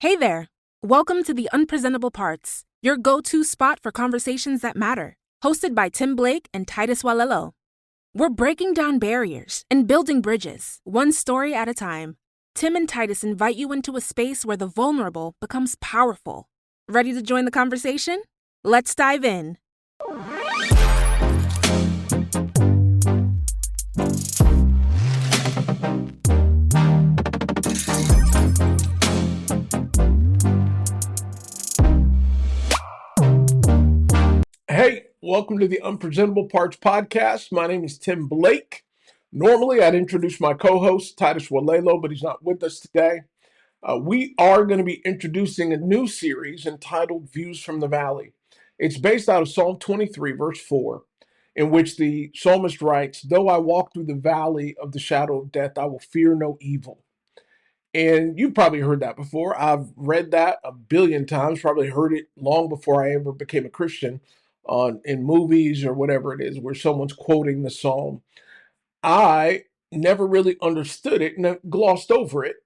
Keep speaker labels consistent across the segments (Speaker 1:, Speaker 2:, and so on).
Speaker 1: Hey there! Welcome to The Unpresentable Parts, your go-to spot for conversations that matter. Hosted by Tim Blake and Titus Walello. We're breaking down barriers and building bridges, one story at a time. Tim and Titus invite you into a space where the vulnerable becomes powerful. Ready to join the conversation? Let's dive in.
Speaker 2: Hey, welcome to the Unpresentable Parts podcast. My name is Tim Blake. Normally, I'd introduce my co-host, Titus Walello, but he's not with us today. We are going to be introducing a new series entitled Views from the Valley. It's based out of Psalm 23, verse 4, in which the psalmist writes, "Though I walk through the valley of the shadow of death, I will fear no evil." And you've probably heard that before. I've read that a billion times, probably heard it long before I ever became a Christian in movies or whatever it is, where someone's quoting the psalm. I never really understood it and I glossed over it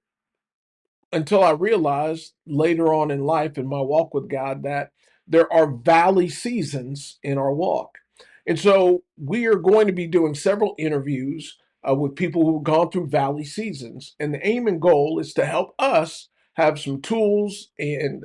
Speaker 2: until I realized later on in life in my walk with God that there are valley seasons in our walk. And so we are going to be doing several interviews with people who've gone through valley seasons. And the aim and goal is to help us have some tools and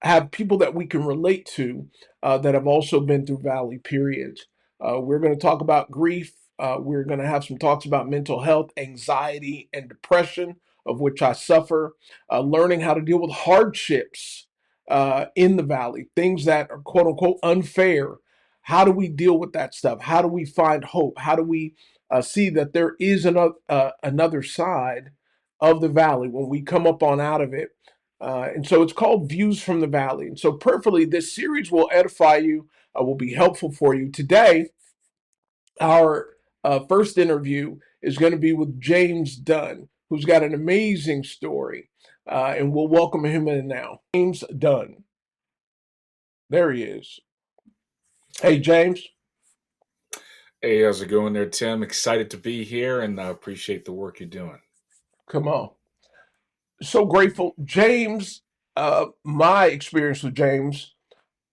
Speaker 2: have people that we can relate to that have also been through valley periods. We're going to talk about grief. We're going to have some talks about mental health, anxiety, and depression, of which I suffer, learning how to deal with hardships in the valley, things that are quote unquote unfair. How do we deal with that stuff? How do we find hope? How do we see that there is another side of the valley when we come up on out of it? And so it's called Views from the Valley. And so, prayerfully, this series will edify you, will be helpful for you. Today, our first interview is going to be with James Dunn, who's got an amazing story. And we'll welcome him in now. James Dunn. There he is. Hey, James.
Speaker 3: Hey, how's it going there, Tim? Excited to be here and appreciate the work you're doing.
Speaker 2: Come on. So grateful. James, my experience with James,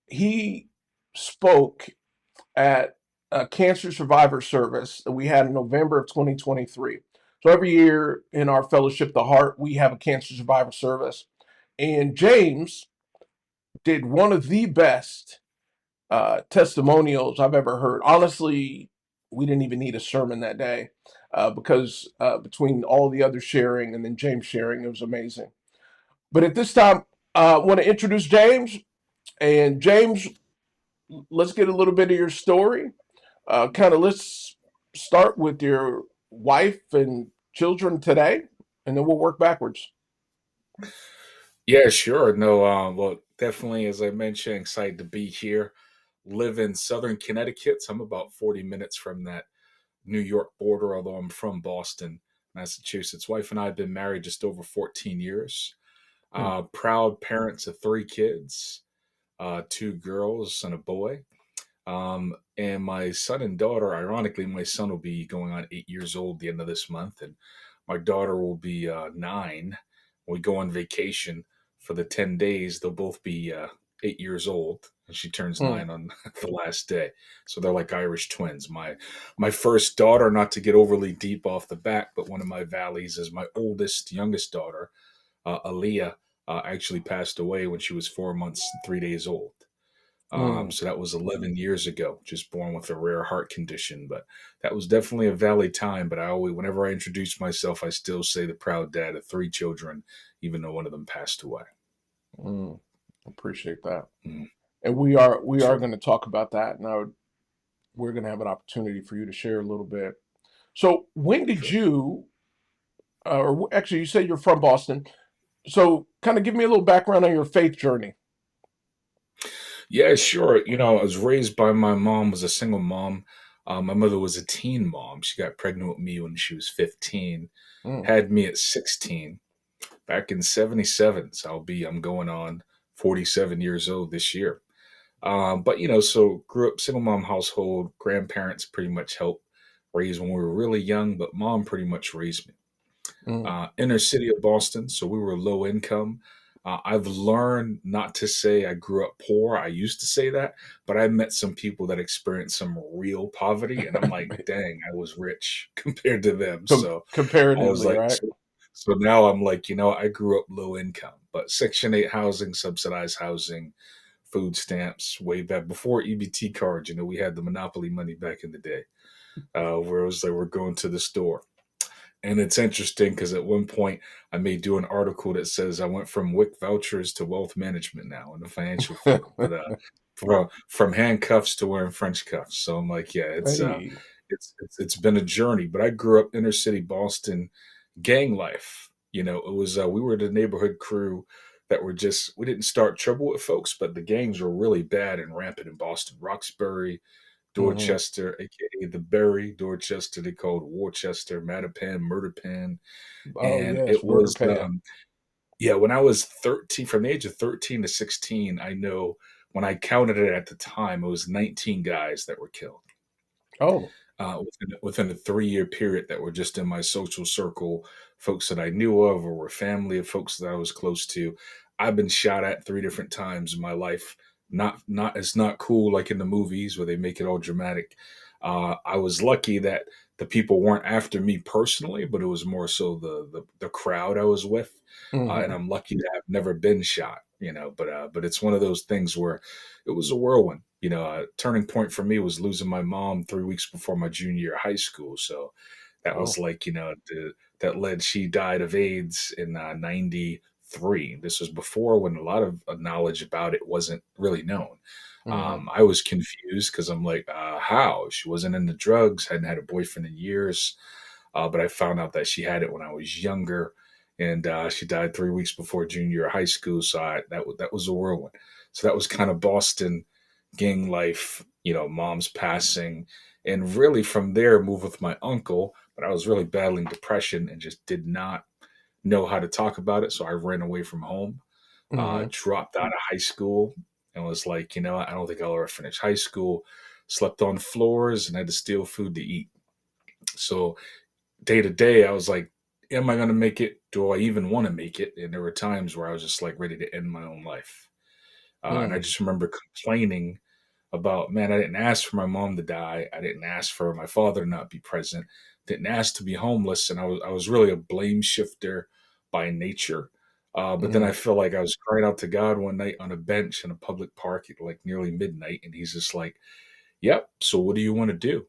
Speaker 2: he spoke at a cancer survivor service that we had in November of 2023. So every year in our fellowship, The Heart, we have a cancer survivor service. And James did one of the best testimonials I've ever heard. Honestly, we didn't even need a sermon that day because between all the other sharing and then James sharing, it was amazing. But at this time, I want to introduce James. And James, let's get a little bit of your story. Let's start with your wife and children today, and then we'll work backwards.
Speaker 3: Yeah, sure. No, well, definitely, as I mentioned, excited to be here. Live in Southern Connecticut. So I'm about 40 minutes from that New York border, although I'm from Boston, Massachusetts. Wife and I have been married just over 14 years.
Speaker 2: Hmm.
Speaker 3: Proud parents of three kids, two girls and a boy. And my son and daughter, ironically, my son will be going on 8 years old the end of this month, and my daughter will be 9. When we go on vacation for the 10 days, they'll both be 8 years old, and she turns
Speaker 2: Hmm.
Speaker 3: 9 on the last day. So they're like Irish twins. My first daughter, not to get overly deep off the bat, but one of my valleys is my youngest daughter, Aaliyah, actually passed away when she was 4 months and 3 days old.
Speaker 2: Hmm.
Speaker 3: So that was 11 years ago, just born with a rare heart condition. But that was definitely a valley time. But I always, whenever I introduce myself, I still say the proud dad of three children, even though one of them passed away.
Speaker 2: Hmm. Appreciate that.
Speaker 3: Mm,
Speaker 2: And we are
Speaker 3: sure.
Speaker 2: going to talk about that. Now we're going to have an opportunity for you to share a little bit. So when did
Speaker 3: Sure.
Speaker 2: you, or actually, you say you're from Boston. So kind of give me a little background on your faith journey.
Speaker 3: Yeah, sure. I was raised by my mom, was a single mom. My mother was a teen mom. She got pregnant with me when she was 15,
Speaker 2: Mm.
Speaker 3: had me at 16 back in 77. So I'm going on 47 years old this year. But so grew up single mom household. Grandparents pretty much helped raise when we were really young, but mom pretty much raised me.
Speaker 2: Mm.
Speaker 3: Inner city of Boston, so we were low income. I've learned not to say I grew up poor. I used to say that, but I met some people that experienced some real poverty, and I'm like, dang, I was rich compared to them. So I was
Speaker 2: Comparatively,
Speaker 3: like,
Speaker 2: right?
Speaker 3: so now I'm like, I grew up low income, but Section 8 housing, subsidized housing, food stamps, way back before EBT cards. We had the monopoly money back in the day, where it was like we're going to the store. And it's interesting because at one point I may do an article that says I went from WIC vouchers to wealth management now in the financial field, but from handcuffs to wearing French cuffs. So I'm like, yeah,
Speaker 2: Hey.
Speaker 3: it's been a journey. But I grew up inner city Boston, gang life. It was we were the neighborhood crew that were just we didn't start trouble with folks, but the gangs were really bad and rampant in Boston. Roxbury,
Speaker 2: Hmm.
Speaker 3: Dorchester, aka the Berry, Dorchester, they called Worcester, Mattapan, Murder Pen.
Speaker 2: Oh
Speaker 3: And
Speaker 2: yes,
Speaker 3: it
Speaker 2: murder
Speaker 3: was
Speaker 2: pan.
Speaker 3: yeah, when I was 13, from the age of 13 to 16, I know when I counted it at the time, it was 19 guys that were killed
Speaker 2: Oh.
Speaker 3: within a 3 year period that were just in my social circle, folks that I knew of or were family of folks that I was close to. I've been shot at 3 different times in my life. Not it's not cool like in the movies where they make it all dramatic. I was lucky that the people weren't after me personally, but it was more so the crowd I was with, and
Speaker 2: Hmm.
Speaker 3: I'm lucky to have never been shot. But it's one of those things where it was a whirlwind. A turning point for me was losing my mom 3 weeks before my junior year of high school. So that was
Speaker 2: Oh.
Speaker 3: like, that led, she died of AIDS in 93. This was before when a lot of knowledge about it wasn't really known.
Speaker 2: Hmm.
Speaker 3: I was confused because I'm like, how? She wasn't into drugs, hadn't had a boyfriend in years. But I found out that she had it when I was younger, and she died 3 weeks before junior year of high school. So that was a whirlwind. So that was kind of Boston gang life, mom's passing. And really from there, moved with my uncle. But I was really battling depression and just did not know how to talk about it. So I ran away from home,
Speaker 2: Hmm.
Speaker 3: dropped out of high school, and was like, I don't think I'll ever finish high school. Slept on floors and had to steal food to eat. So day to day, I was like, am I going to make it? Do I even want to make it? And there were times where I was just like ready to end my own life. And I
Speaker 2: Hmm.
Speaker 3: just remember complaining about, man, I didn't ask for my mom to die. I didn't ask for my father to not be present. Didn't ask to be homeless, and I was really a blame shifter by nature. But then I
Speaker 2: Hmm.
Speaker 3: feel like I was crying out to God one night on a bench in a public park at like nearly midnight, and He's just like, "Yep. So what do you want to do?"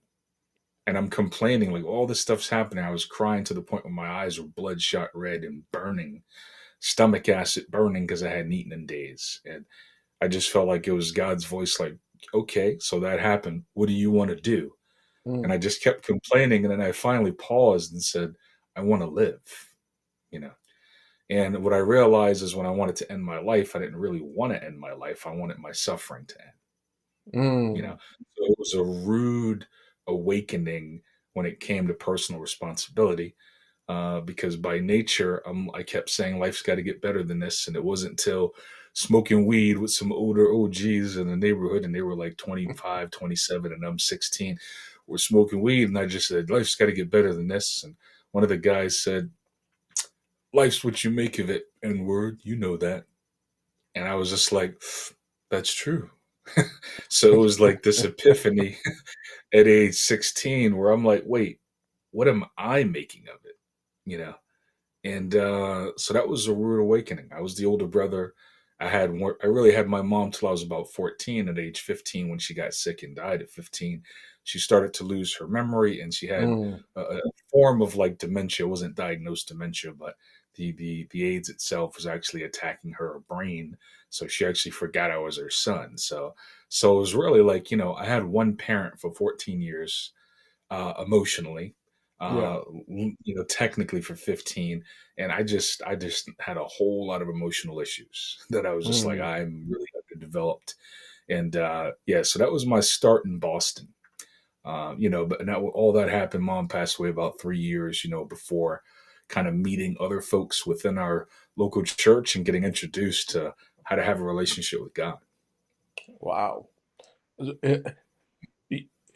Speaker 3: And I'm complaining like all this stuff's happening. I was crying to the point where my eyes were bloodshot red and burning, stomach acid burning because I hadn't eaten in days, and I just felt like it was God's voice, like, okay, so that happened. What do you want to do? And
Speaker 2: Hmm.
Speaker 3: I just kept complaining. And then I finally paused and said, I want to live, you know. And what I realized is when I wanted to end my life, I didn't really want to end my life. I wanted my suffering to end, you know.
Speaker 2: Hmm.
Speaker 3: So it was a rude awakening when it came to personal responsibility, because by nature, I kept saying life's got to get better than this. And it wasn't until smoking weed with some older OGs in the neighborhood, and they were like 25, 27, and I'm 16. We're smoking weed, and I just said, life's got to get better than this. And one of the guys said, life's what you make of it, N word, you know that. And I was just like, that's true. So it was like this epiphany at age 16 where I'm like, wait, what am I making of it? You know? And so that was a rude awakening. I was the older brother. I really had my mom till I was about 14. At age 15, when she got sick and died at 15, she started to lose her memory, and she had
Speaker 2: Hmm.
Speaker 3: a form of like dementia. It wasn't diagnosed dementia, but the AIDS itself was actually attacking her brain. So she actually forgot I was her son. So it was really like, I had one parent for 14 years, emotionally,
Speaker 2: Yeah.
Speaker 3: technically for 15. And I just had a whole lot of emotional issues that I was just like,
Speaker 2: Hmm.
Speaker 3: I'm really underdeveloped. And yeah, so that was my start in Boston. But now all that happened, mom passed away about 3 years, before kind of meeting other folks within our local church and getting introduced to how to have a relationship with God.
Speaker 2: Wow. Uh,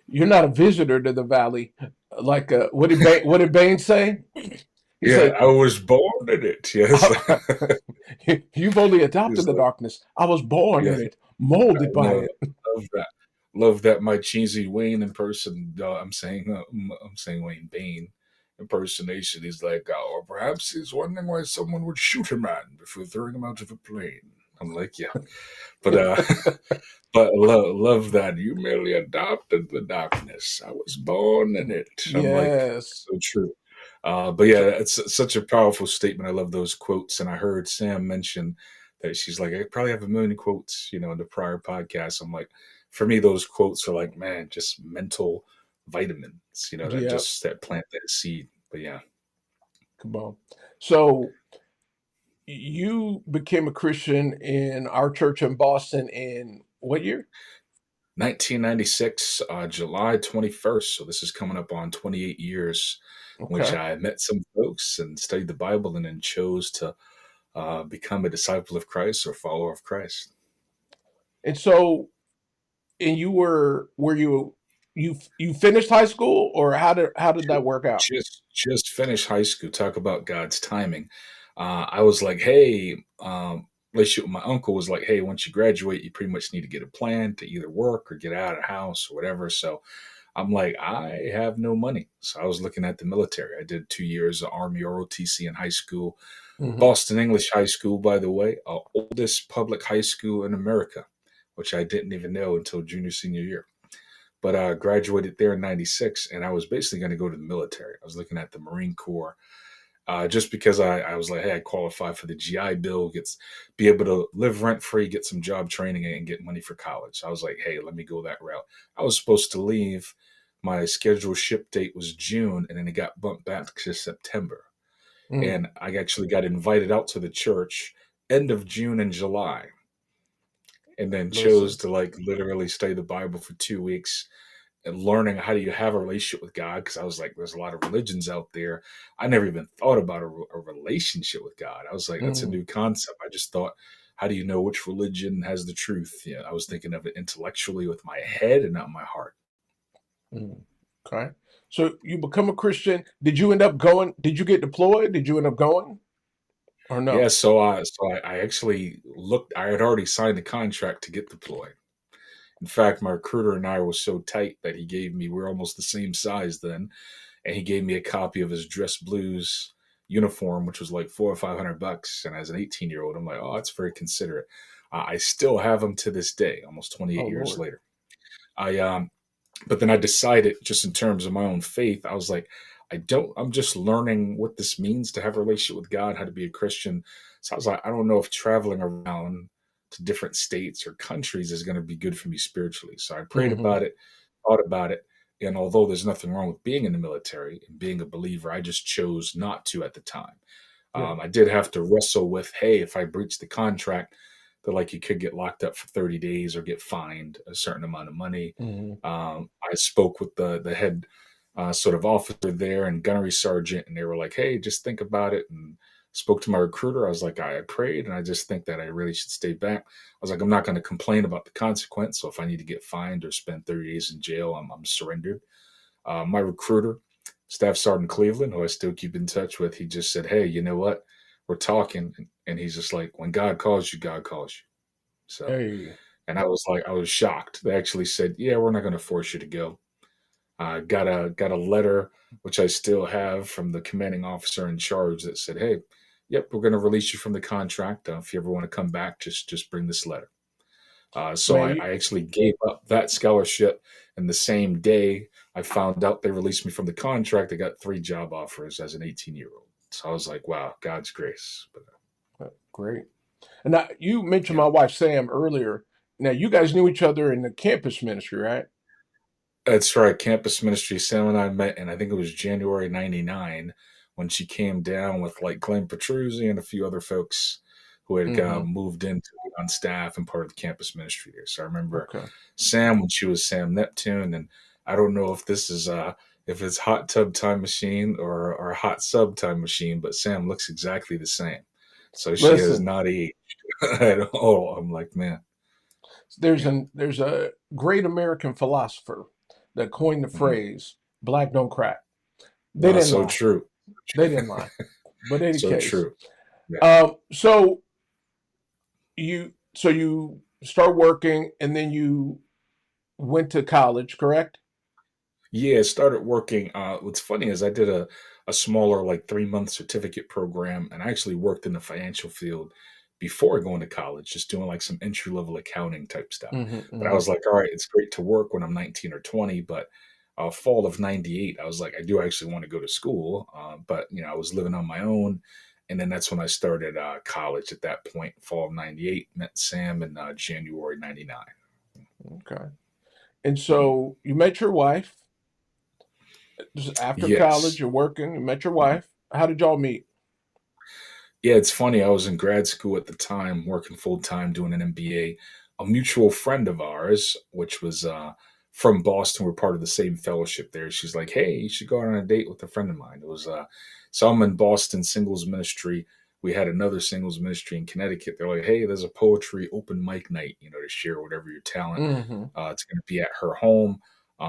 Speaker 2: You're not a visitor to the valley. Like what did Bain say? He
Speaker 3: Yeah,
Speaker 2: said,
Speaker 3: I was born in it. Yes.
Speaker 2: "You've only adopted
Speaker 3: He's
Speaker 2: the
Speaker 3: like,
Speaker 2: darkness. I was born
Speaker 3: yeah,
Speaker 2: in it, molded by
Speaker 3: no,
Speaker 2: it."
Speaker 3: love that. Love that my cheesy Wayne I'm saying Wayne Bain impersonation. He's like, oh, or perhaps he's wondering why someone would shoot a man before throwing him out of a plane. I'm like, yeah, but but love that you merely adopted the darkness. I was born in it. I'm like,
Speaker 2: Yes.
Speaker 3: so true. But yeah,
Speaker 2: So
Speaker 3: it's such a powerful statement. I love those quotes. And I heard Sam mention that she's like, I probably have a million quotes, in the prior podcast. I'm like, for me, those quotes are like, man, just mental vitamins, that
Speaker 2: yeah,
Speaker 3: just that plant that seed. But yeah,
Speaker 2: come on. So you became a Christian in our church in Boston in what year?
Speaker 3: 1996, July 21st. So this is coming up on 28 years, in which
Speaker 2: Okay.
Speaker 3: I met some folks and studied the Bible and then chose to become a disciple of Christ or follower of Christ.
Speaker 2: And so, and were you finished high school, or how did that work out?
Speaker 3: Just finished high school. Talk about God's timing. I was like, hey, relationship with my uncle was like, hey, once you graduate, you pretty much need to get a plan to either work or get out of the house or whatever. So I'm like, I have no money. So I was looking at the military. I did 2 years of Army ROTC in high school.
Speaker 2: Hmm.
Speaker 3: Boston English High School, by the way, oldest public high school in America, which I didn't even know until junior, senior year. But I graduated there in 96, and I was basically going to go to the military. I was looking at the Marine Corps just because I was like, hey, I qualify for the GI Bill, be able to live rent free, get some job training, and get money for college. So I was like, hey, let me go that route. I was supposed to leave. My scheduled ship date was June, and then it got bumped back to September.
Speaker 2: Mm,
Speaker 3: And I actually got invited out to the church end of June and July, and then chose
Speaker 2: listen.
Speaker 3: to like literally study the Bible for 2 weeks and learning how do you have a relationship with God, because I was like, there's a lot of religions out there. I never even thought about a relationship with God. I was like, that's a
Speaker 2: Mm,
Speaker 3: new concept. I just thought, how do you know which religion has the truth? Yeah, I was thinking of it intellectually with my head and not my heart.
Speaker 2: mm. Okay. So you become a Christian. Did you end up going? Did you get deployed? Did you end up going or
Speaker 3: Yeah,
Speaker 2: no?
Speaker 3: so I actually looked. I had already signed the contract to get deployed. In fact, my recruiter and I were so tight that he gave me. We're almost the same size then, and he gave me a copy of his dress blues uniform, which was like $400 or $500. And as an 18-year-old, I'm like, oh, that's very considerate. I still have them to this day, almost
Speaker 2: Oh
Speaker 3: 28 years
Speaker 2: Lord.
Speaker 3: later. I But then I decided, just in terms of my own faith, I was like, I'm just learning what this means to have a relationship with God, how to be a Christian. So I was like, I don't know if traveling around to different states or countries is going to be good for me spiritually. So I prayed
Speaker 2: Hmm.
Speaker 3: about it, thought about it. And although there's nothing wrong with being in the military and being a believer, I just chose not to at the time.
Speaker 2: Yeah.
Speaker 3: I did have to wrestle with, hey, if I breach the contract, that like you could get locked up for 30 days or get fined a certain amount of money.
Speaker 2: Hmm.
Speaker 3: I spoke with the head sort of officer there and gunnery sergeant, and they were like, "Hey, just think about it." And spoke to my recruiter. I was like, I prayed, and I just think that I really should stay back. I was like, I'm not going to complain about the consequence. So if I need to get fined or spend 30 days in jail, I'm surrendered. My recruiter, Staff Sergeant Cleveland, who I still keep in touch with, he just said, "Hey, you know what? We're talking," and he's just like, "When God calls you, God calls you." So,
Speaker 2: Hey.
Speaker 3: and I was like, I was shocked. They actually said, "Yeah, we're not going to force you to go." Got a letter which I still have from the commanding officer in charge that said, "Hey, yep, we're going to release you from the contract. If you ever want to come back, just bring this letter." So
Speaker 2: Man,
Speaker 3: I,
Speaker 2: you
Speaker 3: I actually gave up that scholarship, and the same day I found out they released me from the contract, I got 3 job offers as an 18-year-old. So I was like, wow, God's grace. But
Speaker 2: great. And now you mentioned
Speaker 3: yeah.
Speaker 2: my wife Sam earlier. Now you guys knew each other in the campus ministry, right?
Speaker 3: That's right. Campus ministry. Sam and I met, and I think it was January '99 when she came down with like Glenn Petruzzi and a few other folks who had
Speaker 2: Hmm.
Speaker 3: moved in to be on staff and part of the campus ministry there. So I remember
Speaker 2: Okay.
Speaker 3: Sam when she was Sam Neptune, and I don't know if this is if it's hot tub time machine or hot sub time machine, but Sam looks exactly the same. So she has
Speaker 2: Listen,
Speaker 3: not aged at all. I'm like, man, yeah,
Speaker 2: there's a great American philosopher that coined the
Speaker 3: hmm
Speaker 2: phrase "black don't crack." They didn't
Speaker 3: so
Speaker 2: lie.
Speaker 3: true.
Speaker 2: They didn't lie. But in any
Speaker 3: So
Speaker 2: case,
Speaker 3: true. Yeah.
Speaker 2: so you start working and then you went to college, correct?
Speaker 3: Yeah, started working. What's funny is I did a smaller, like 3 month certificate program, and I actually worked in the financial field before going to college, just doing like some entry level accounting type stuff.
Speaker 2: Hmm.
Speaker 3: But I
Speaker 2: Hmm.
Speaker 3: was like, all right, it's great to work when I'm 19 or 20, but fall of '98, I was like, I do actually want to go to school, but I was living on my own, and then that's when I started college. At that point, fall of '98, met Sam in January '99.
Speaker 2: Okay. And
Speaker 3: Mhm.
Speaker 2: so you met your wife. Just after college,
Speaker 3: Yes.
Speaker 2: you're working, you met your
Speaker 3: Mhm.
Speaker 2: wife. How did y'all meet?
Speaker 3: Yeah, it's funny. I was in grad school at the time, working full time, doing an MBA. A mutual friend of ours, which was from Boston, we're part of the same fellowship there. She's like, "Hey, you should go out on a date with a friend of mine." It was so I'm in Boston singles ministry. We had another singles ministry in Connecticut. They're like, "Hey, there's a poetry open mic night, to share whatever your talent."
Speaker 2: Hmm.
Speaker 3: It's going to be at her home.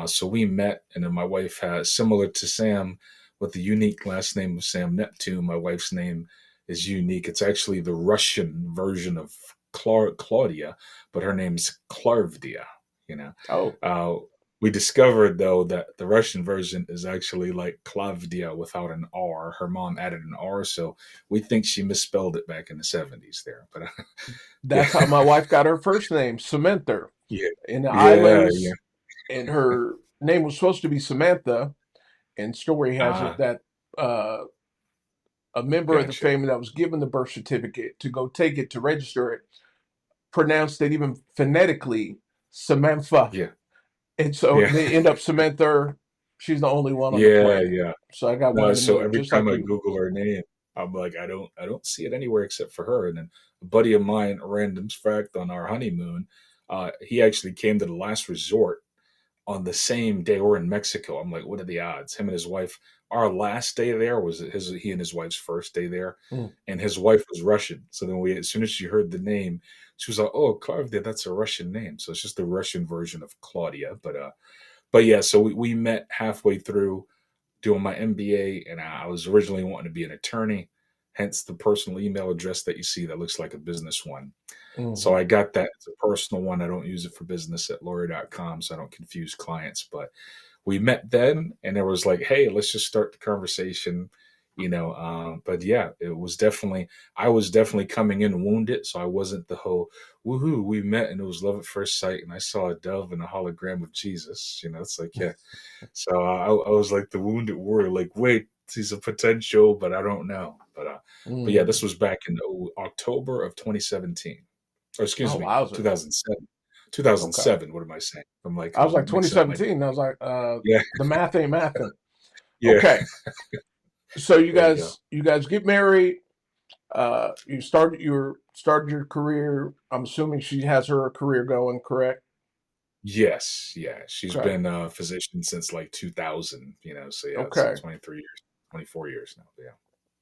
Speaker 3: So we met, and then my wife has similar to Sam with the unique last name of Sam Neptune. My wife's name is unique. It's actually the Russian version of Claudia, but her name's Klarvdia. You know,
Speaker 2: Oh,
Speaker 3: uh, we discovered though that the Russian version is actually like Klavdia without an R. Her mom added an R, so we think she misspelled it back in the '70s there. But yeah,
Speaker 2: that's how my wife got her first name, Samantha,
Speaker 3: yeah,
Speaker 2: in the
Speaker 3: yeah, yeah.
Speaker 2: islands. And her name was supposed to be Samantha. And story has it
Speaker 3: Ah,
Speaker 2: that a member of the
Speaker 3: gotcha.
Speaker 2: family that was given the birth certificate to go take it to register it pronounced it even phonetically Samantha.
Speaker 3: Yeah,
Speaker 2: And so
Speaker 3: yeah,
Speaker 2: they end up Samantha. She's the only one on the
Speaker 3: yeah,
Speaker 2: planet.
Speaker 3: yeah.
Speaker 2: So I got one
Speaker 3: No,
Speaker 2: in a
Speaker 3: so
Speaker 2: million,
Speaker 3: every
Speaker 2: just
Speaker 3: time
Speaker 2: like
Speaker 3: I
Speaker 2: you.
Speaker 3: Google her name, I'm like, I don't see it anywhere except for her. And then a buddy of mine, random fact, on our honeymoon, he actually came to the last resort on the same day. We're in Mexico. I'm like, what are the odds? Him and his wife. Our last day there was he and his wife's first day there,
Speaker 2: Mm.
Speaker 3: and his wife was Russian. So then as soon as she heard the name, she was like, "Oh, Claudia, that's a Russian name." So it's just the Russian version of Claudia. But yeah, so we met halfway through doing my MBA, and I was originally wanting to be an attorney, hence the personal email address that you see that looks like a business one. So
Speaker 2: Hmm.
Speaker 3: I got that as a personal one. I don't use it for business at lawyer.com, so I don't confuse clients. But we met then, and there was like, hey, let's just start the conversation. But yeah, I was definitely coming in wounded, so I wasn't the whole woohoo. We met, and it was love at first sight, and I saw a dove and a hologram of Jesus. It's like, yeah, so I was like the wounded warrior, like, wait, he's a potential, but I don't know. But yeah, this
Speaker 2: Mm.
Speaker 3: was back in October of 2017, or excuse
Speaker 2: Oh,
Speaker 3: me,
Speaker 2: wowzers.
Speaker 3: 2007.
Speaker 2: Okay.
Speaker 3: 2007. What am I saying?
Speaker 2: I was like
Speaker 3: I'm mixing up my
Speaker 2: 2017. I was like,
Speaker 3: yeah,
Speaker 2: the math ain't mathing.
Speaker 3: yeah.
Speaker 2: Okay. So you
Speaker 3: There you go.
Speaker 2: guys get married. You started your career. I'm assuming she has her career going, correct?
Speaker 3: Yes, yeah. She's
Speaker 2: Okay.
Speaker 3: been a physician since like 2000. So yeah, it's
Speaker 2: Okay.
Speaker 3: 23 years, 24 years now. Yeah,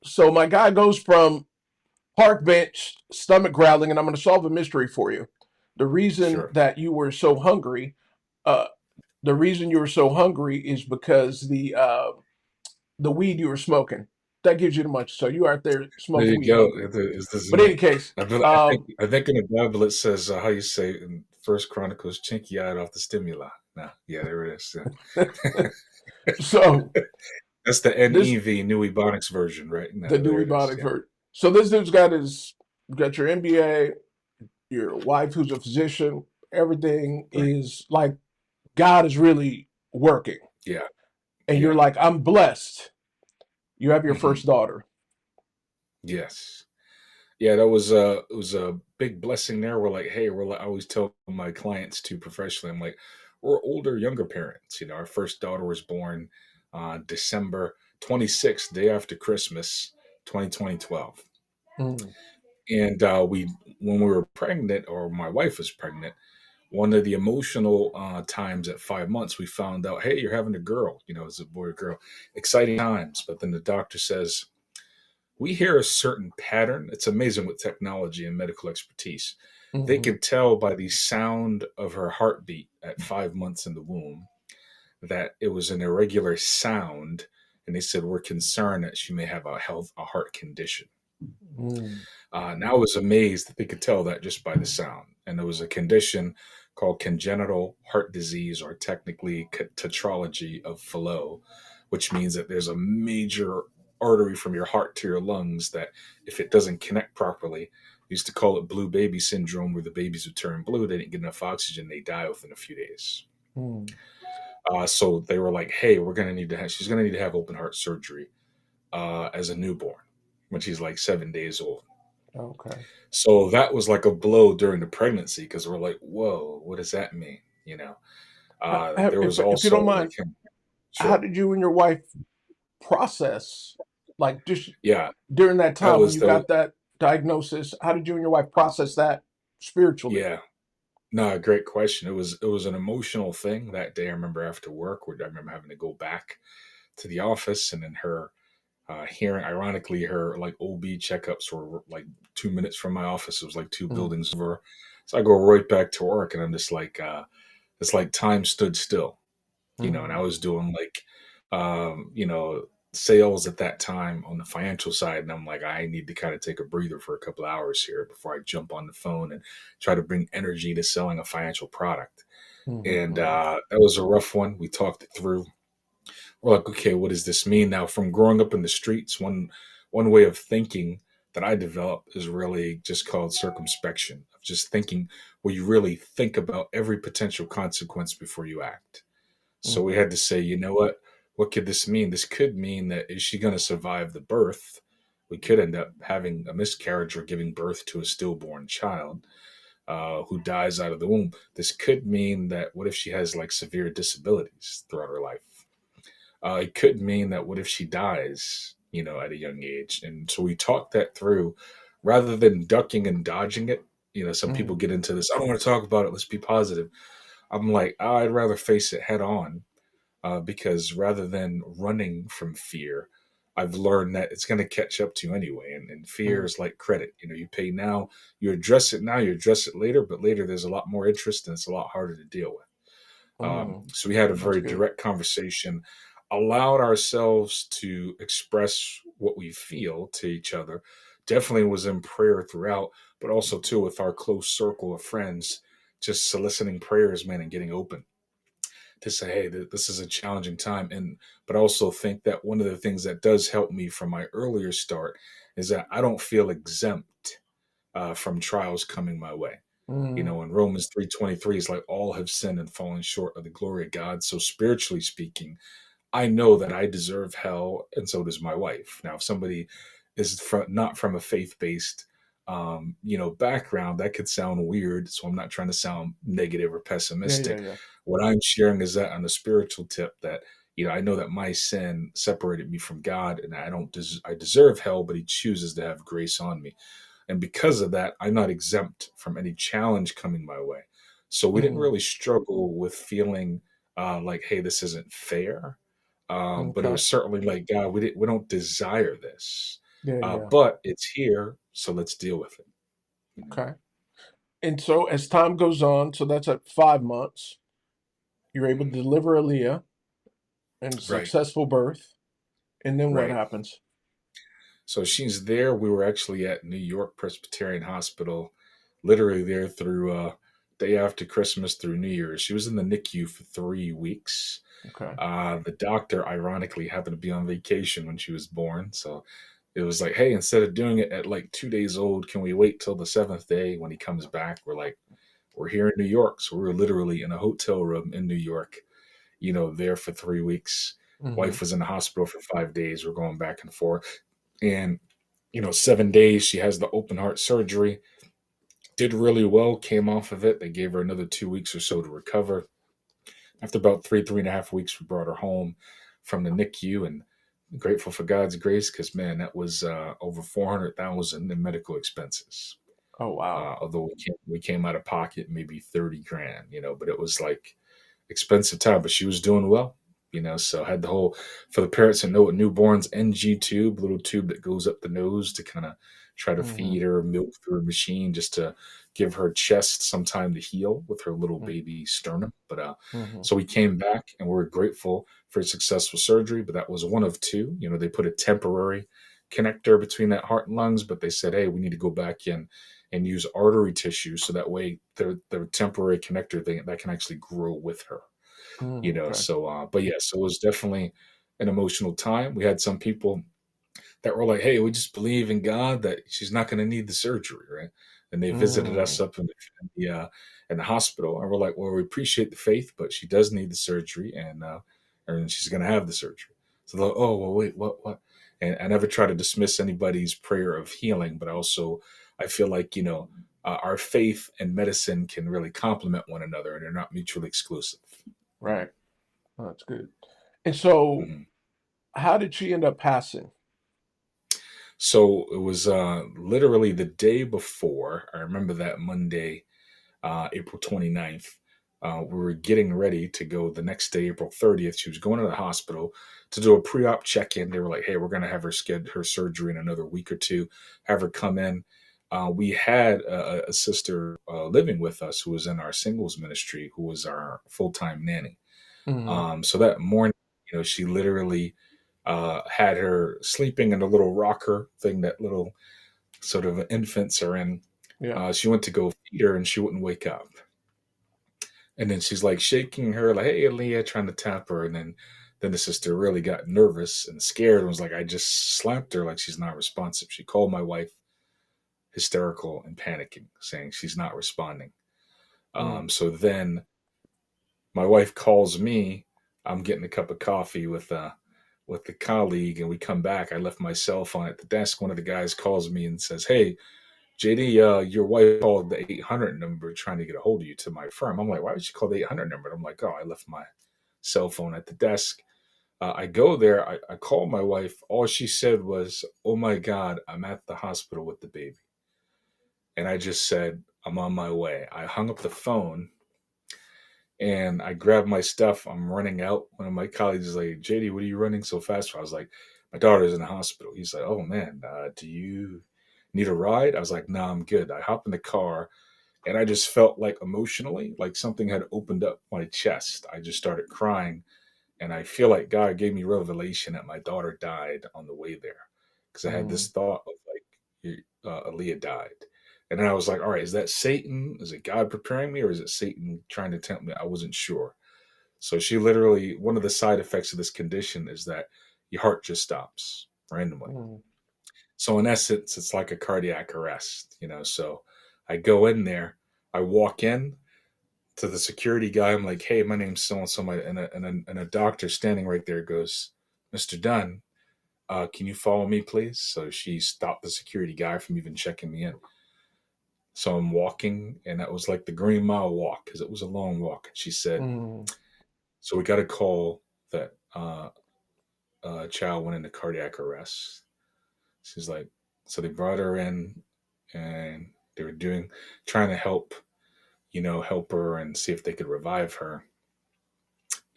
Speaker 2: So my guy goes from park bench, stomach growling, and I'm going to solve a mystery for you. The reason
Speaker 3: sure.
Speaker 2: that you were so hungry, uh, the reason you were so hungry is because the weed you were smoking. That gives you the much. So you out there
Speaker 3: There
Speaker 2: smoking
Speaker 3: you
Speaker 2: weed
Speaker 3: go.
Speaker 2: hungry.
Speaker 3: Is this
Speaker 2: But in any case,
Speaker 3: I think in the Bible it says how you say in First Chronicles, "Chinky eyed off the stimuli." No, yeah, there it is. Yeah.
Speaker 2: so
Speaker 3: That's the
Speaker 2: this
Speaker 3: NEV New Ebonics version, right?
Speaker 2: the
Speaker 3: No, there
Speaker 2: Dewey
Speaker 3: it is.
Speaker 2: Bonic
Speaker 3: Yeah,
Speaker 2: version. So this dude's got got your MBA, your wife who's a physician. Everything
Speaker 3: right.
Speaker 2: is like God is really working,
Speaker 3: Yeah,
Speaker 2: and you're
Speaker 3: yeah.
Speaker 2: like, I'm blessed. You have your
Speaker 3: Hmm.
Speaker 2: first daughter.
Speaker 3: Yes. Yeah, that was it was a big blessing there. We're like, hey, I always tell my clients too professionally, I'm like, we're older, younger parents. Our first daughter was born December 26th, day after Christmas, 2012.
Speaker 2: Mm.
Speaker 3: And when we were pregnant, or my wife was pregnant, one of the emotional times at 5 months, we found out, hey, you're having a girl. It's a boy or girl. Exciting times. But then the doctor says, we hear a certain pattern. It's amazing with technology and medical expertise. They
Speaker 2: Hmm.
Speaker 3: could tell by the sound of her heartbeat at 5 months in the womb that it was an irregular sound, and they said we're concerned that she may have a heart condition.
Speaker 2: Mm.
Speaker 3: And I was amazed that they could tell that just by the sound. And there was a condition called congenital heart disease, or technically tetralogy of Fallot, which means that there's a major artery from your heart to your lungs that, if it doesn't connect properly, we used to call it blue baby syndrome, where the babies would turn blue. They didn't get enough oxygen. They die within a few days.
Speaker 2: Mm.
Speaker 3: So they were like, hey, she's going to need to have open heart surgery as a newborn when she's like 7 days old.
Speaker 2: Okay.
Speaker 3: So that was like a blow during the pregnancy, because we're like, whoa, what does that mean? There was
Speaker 2: If you
Speaker 3: also
Speaker 2: don't mind, how
Speaker 3: sure.
Speaker 2: did you and your wife process, like, just
Speaker 3: Yeah,
Speaker 2: during that
Speaker 3: that
Speaker 2: time when
Speaker 3: was,
Speaker 2: you
Speaker 3: that was,
Speaker 2: got that diagnosis? How did you and your wife process that spiritually?
Speaker 3: yeah, no, great question. It was an emotional thing that day. I remember after work, where I remember having to go back to the office, and then her hearing, ironically, her like OB checkups were like 2 minutes from my office. It was like two
Speaker 2: Mm.
Speaker 3: buildings over. So I go right back to work, and I'm just like, it's like time stood still, and I
Speaker 2: Mm.
Speaker 3: was doing like, sales at that time on the financial side. And I'm like, I need to kind of take a breather for a couple of hours here before I jump on the phone and try to bring energy to selling a financial product.
Speaker 2: Mhm,
Speaker 3: And
Speaker 2: mhm,
Speaker 3: that was a rough one. We talked it through. We're like, okay, what does this mean now? From growing up in the streets, one way of thinking that I developed is really just called circumspection, of just thinking, where you really think about every potential consequence before you act. So we
Speaker 2: mhm,
Speaker 3: had to say, you know what? What could this mean? This could mean that, is she going to survive the birth? We could end up having a miscarriage or giving birth to a stillborn child who dies out of the womb. This could mean that, what if she has like severe disabilities throughout her life? It could mean that, what if she dies, at a young age? And so we talked that through, rather than ducking and dodging it. Some people
Speaker 2: mhm,
Speaker 3: get into this, I don't want to talk about it, let's be positive. I'm like, I'd rather face it head on, because rather than running from fear, I've learned that it's going to catch up to you anyway. And fear
Speaker 2: mhm,
Speaker 3: is like credit. You pay now, you address it now, you address it later, but later there's a lot more interest, and it's a lot harder to deal with.
Speaker 2: mhm.
Speaker 3: So we had a
Speaker 2: That's
Speaker 3: very
Speaker 2: good.
Speaker 3: direct conversation, allowed ourselves to express what we feel to each other. Definitely was in prayer throughout, but also too with our close circle of friends, just soliciting prayers, man, and getting open to say, hey, this is a challenging time. And but also think that one of the things that does help me from my earlier start is that I don't feel exempt from trials coming my way.
Speaker 2: Mhm,
Speaker 3: In Romans 3:23 is like, all have sinned and fallen short of the glory of God. So spiritually speaking, I know that I deserve hell, and so does my wife. Now, if somebody is not from a faith-based, background, that could sound weird. So I'm not trying to sound negative or
Speaker 2: yeah, yeah,
Speaker 3: pessimistic.
Speaker 2: yeah.
Speaker 3: What I'm sharing is that, on the spiritual tip, that I know that my sin separated me from God, and I deserve hell, but He chooses to have grace on me. And because of that, I'm not exempt from any challenge coming my way. So we didn't
Speaker 2: Mhm.
Speaker 3: really struggle with feeling like, hey, this isn't fair. But it
Speaker 2: Okay.
Speaker 3: was certainly like, God, we don't desire this,
Speaker 2: Yeah, yeah.
Speaker 3: but it's here, so let's deal with it. You know?
Speaker 2: Okay. And so as time goes on, so that's at 5 months, you're able to
Speaker 3: Mhm.
Speaker 2: deliver Aaliyah and
Speaker 3: Right,
Speaker 2: successful birth, and then what
Speaker 3: right.
Speaker 2: happens?
Speaker 3: So she's there. We were actually at New York Presbyterian Hospital, literally there through day after Christmas through New Year's. She was in the NICU for 3 weeks.
Speaker 2: Okay.
Speaker 3: The doctor, ironically, happened to be on vacation when she was born. So it was like, hey, instead of doing it at like 2 days old, can we wait till the seventh day when he comes back? We're like, we're here in New York. So we were literally in a hotel room in New York, there for 3 weeks.
Speaker 2: Mhm,
Speaker 3: Wife was in the hospital for 5 days. We're going back and forth. And, 7 days, she has the open heart surgery. Did really well, came off of it. They gave her another 2 weeks or so to recover. After about 3.5 weeks, we brought her home from the NICU, and grateful for God's grace, because man, that was over 400,000 in medical expenses.
Speaker 2: oh, wow.
Speaker 3: Although we came out of pocket maybe 30 grand, but it was like expensive time. But she was doing well, So had for the parents that know what newborns, NG tube, little tube that goes up the nose to kind of try to
Speaker 2: Mm-hmm.
Speaker 3: feed her milk through a machine just to give her chest some time to heal with her little
Speaker 2: Mm-hmm.
Speaker 3: baby sternum. But
Speaker 2: Mm-hmm.
Speaker 3: so we came back and we are grateful for successful surgery. But that was one of two. You know, they put a temporary connector between that heart and lungs, but they said, hey, we need to go back in and use artery tissue so that way their temporary connector thing that can actually grow with her. You know,
Speaker 2: Okay.
Speaker 3: so but yeah, so it was definitely an emotional time. We had some people that were like, "Hey, we just believe in God that she's not going to need the surgery, right?" And they visited us
Speaker 2: Mm.
Speaker 3: up in the hospital, and we're like, "Well, we appreciate the faith, but she does need the surgery, and she's going to have the surgery." So they're like, "Oh, well, wait, what?" And I never try to dismiss anybody's prayer of healing, but also I feel like our faith and medicine can really complement one another, and they're not mutually exclusive. You know.
Speaker 2: Right. Oh, that's good. And so,
Speaker 3: Mhm.
Speaker 2: how did she end up passing?
Speaker 3: So it was literally the day before. I remember that Monday, April 29th. We were getting ready to go the next day, April 30th. She was going to the hospital to do a pre op check in. They were like, hey, we're going to have her schedule her surgery in another week or two, have her come in. We had a sister living with us who was in our singles ministry, who was our full time nanny.
Speaker 2: Mm-hmm.
Speaker 3: So that morning, she literally had her sleeping in a little rocker thing that little sort of infants are in.
Speaker 2: Yeah.
Speaker 3: She went to go feed her and she wouldn't wake up. And then she's like shaking her, like, hey, Aaliyah, trying to tap her. And then the sister really got nervous and scared and was like, I just slapped her like she's not responsive. She called my wife hysterical and panicking, saying she's not responding.
Speaker 2: Mm.
Speaker 3: So then my wife calls me. I'm getting a cup of coffee with the colleague, and we come back. I left my cell phone at the desk. One of the guys calls me and says, "Hey, JD, your wife called the 800 number trying to get a hold of you to my firm." I'm like, "Why would she call the 800 number?" I'm like, "Oh, I left my cell phone at the desk." I go there. I call my wife. All she said was, "Oh my God, I'm at the hospital with the baby." And I just said, "I'm on my way." I hung up the phone and I grabbed my stuff. I'm running out. One of my colleagues is like, JD, what are you running so fast for? I was like, my daughter's in the hospital. He's like, oh man, do you need a ride? I was like, no, I'm good. I hop in the car and I just felt like emotionally, like something had opened up my chest. I just started crying. And I feel like God gave me revelation that my daughter died on the way there. Because I had
Speaker 2: Mm.
Speaker 3: this thought of like, Aaliyah died. And then I was like, all right, is that Satan? Is it God preparing me? Or is it Satan trying to tempt me? I wasn't sure. So she literally, one of the side effects of this condition is that your heart just stops randomly.
Speaker 2: Mm.
Speaker 3: So in essence, it's like a cardiac arrest, So I go in there, I walk in to the security guy. I'm like, hey, my name's so and so. And a doctor standing right there goes, Mr. Dunn, can you follow me, please? So she stopped the security guy from even checking me in. So I'm walking, and that was like the Green Mile walk because it was a long walk. And she said,
Speaker 2: Mm.
Speaker 3: so we got a call that child went into cardiac arrest. She's like, so they brought her in, and they were trying to help her and see if they could revive her.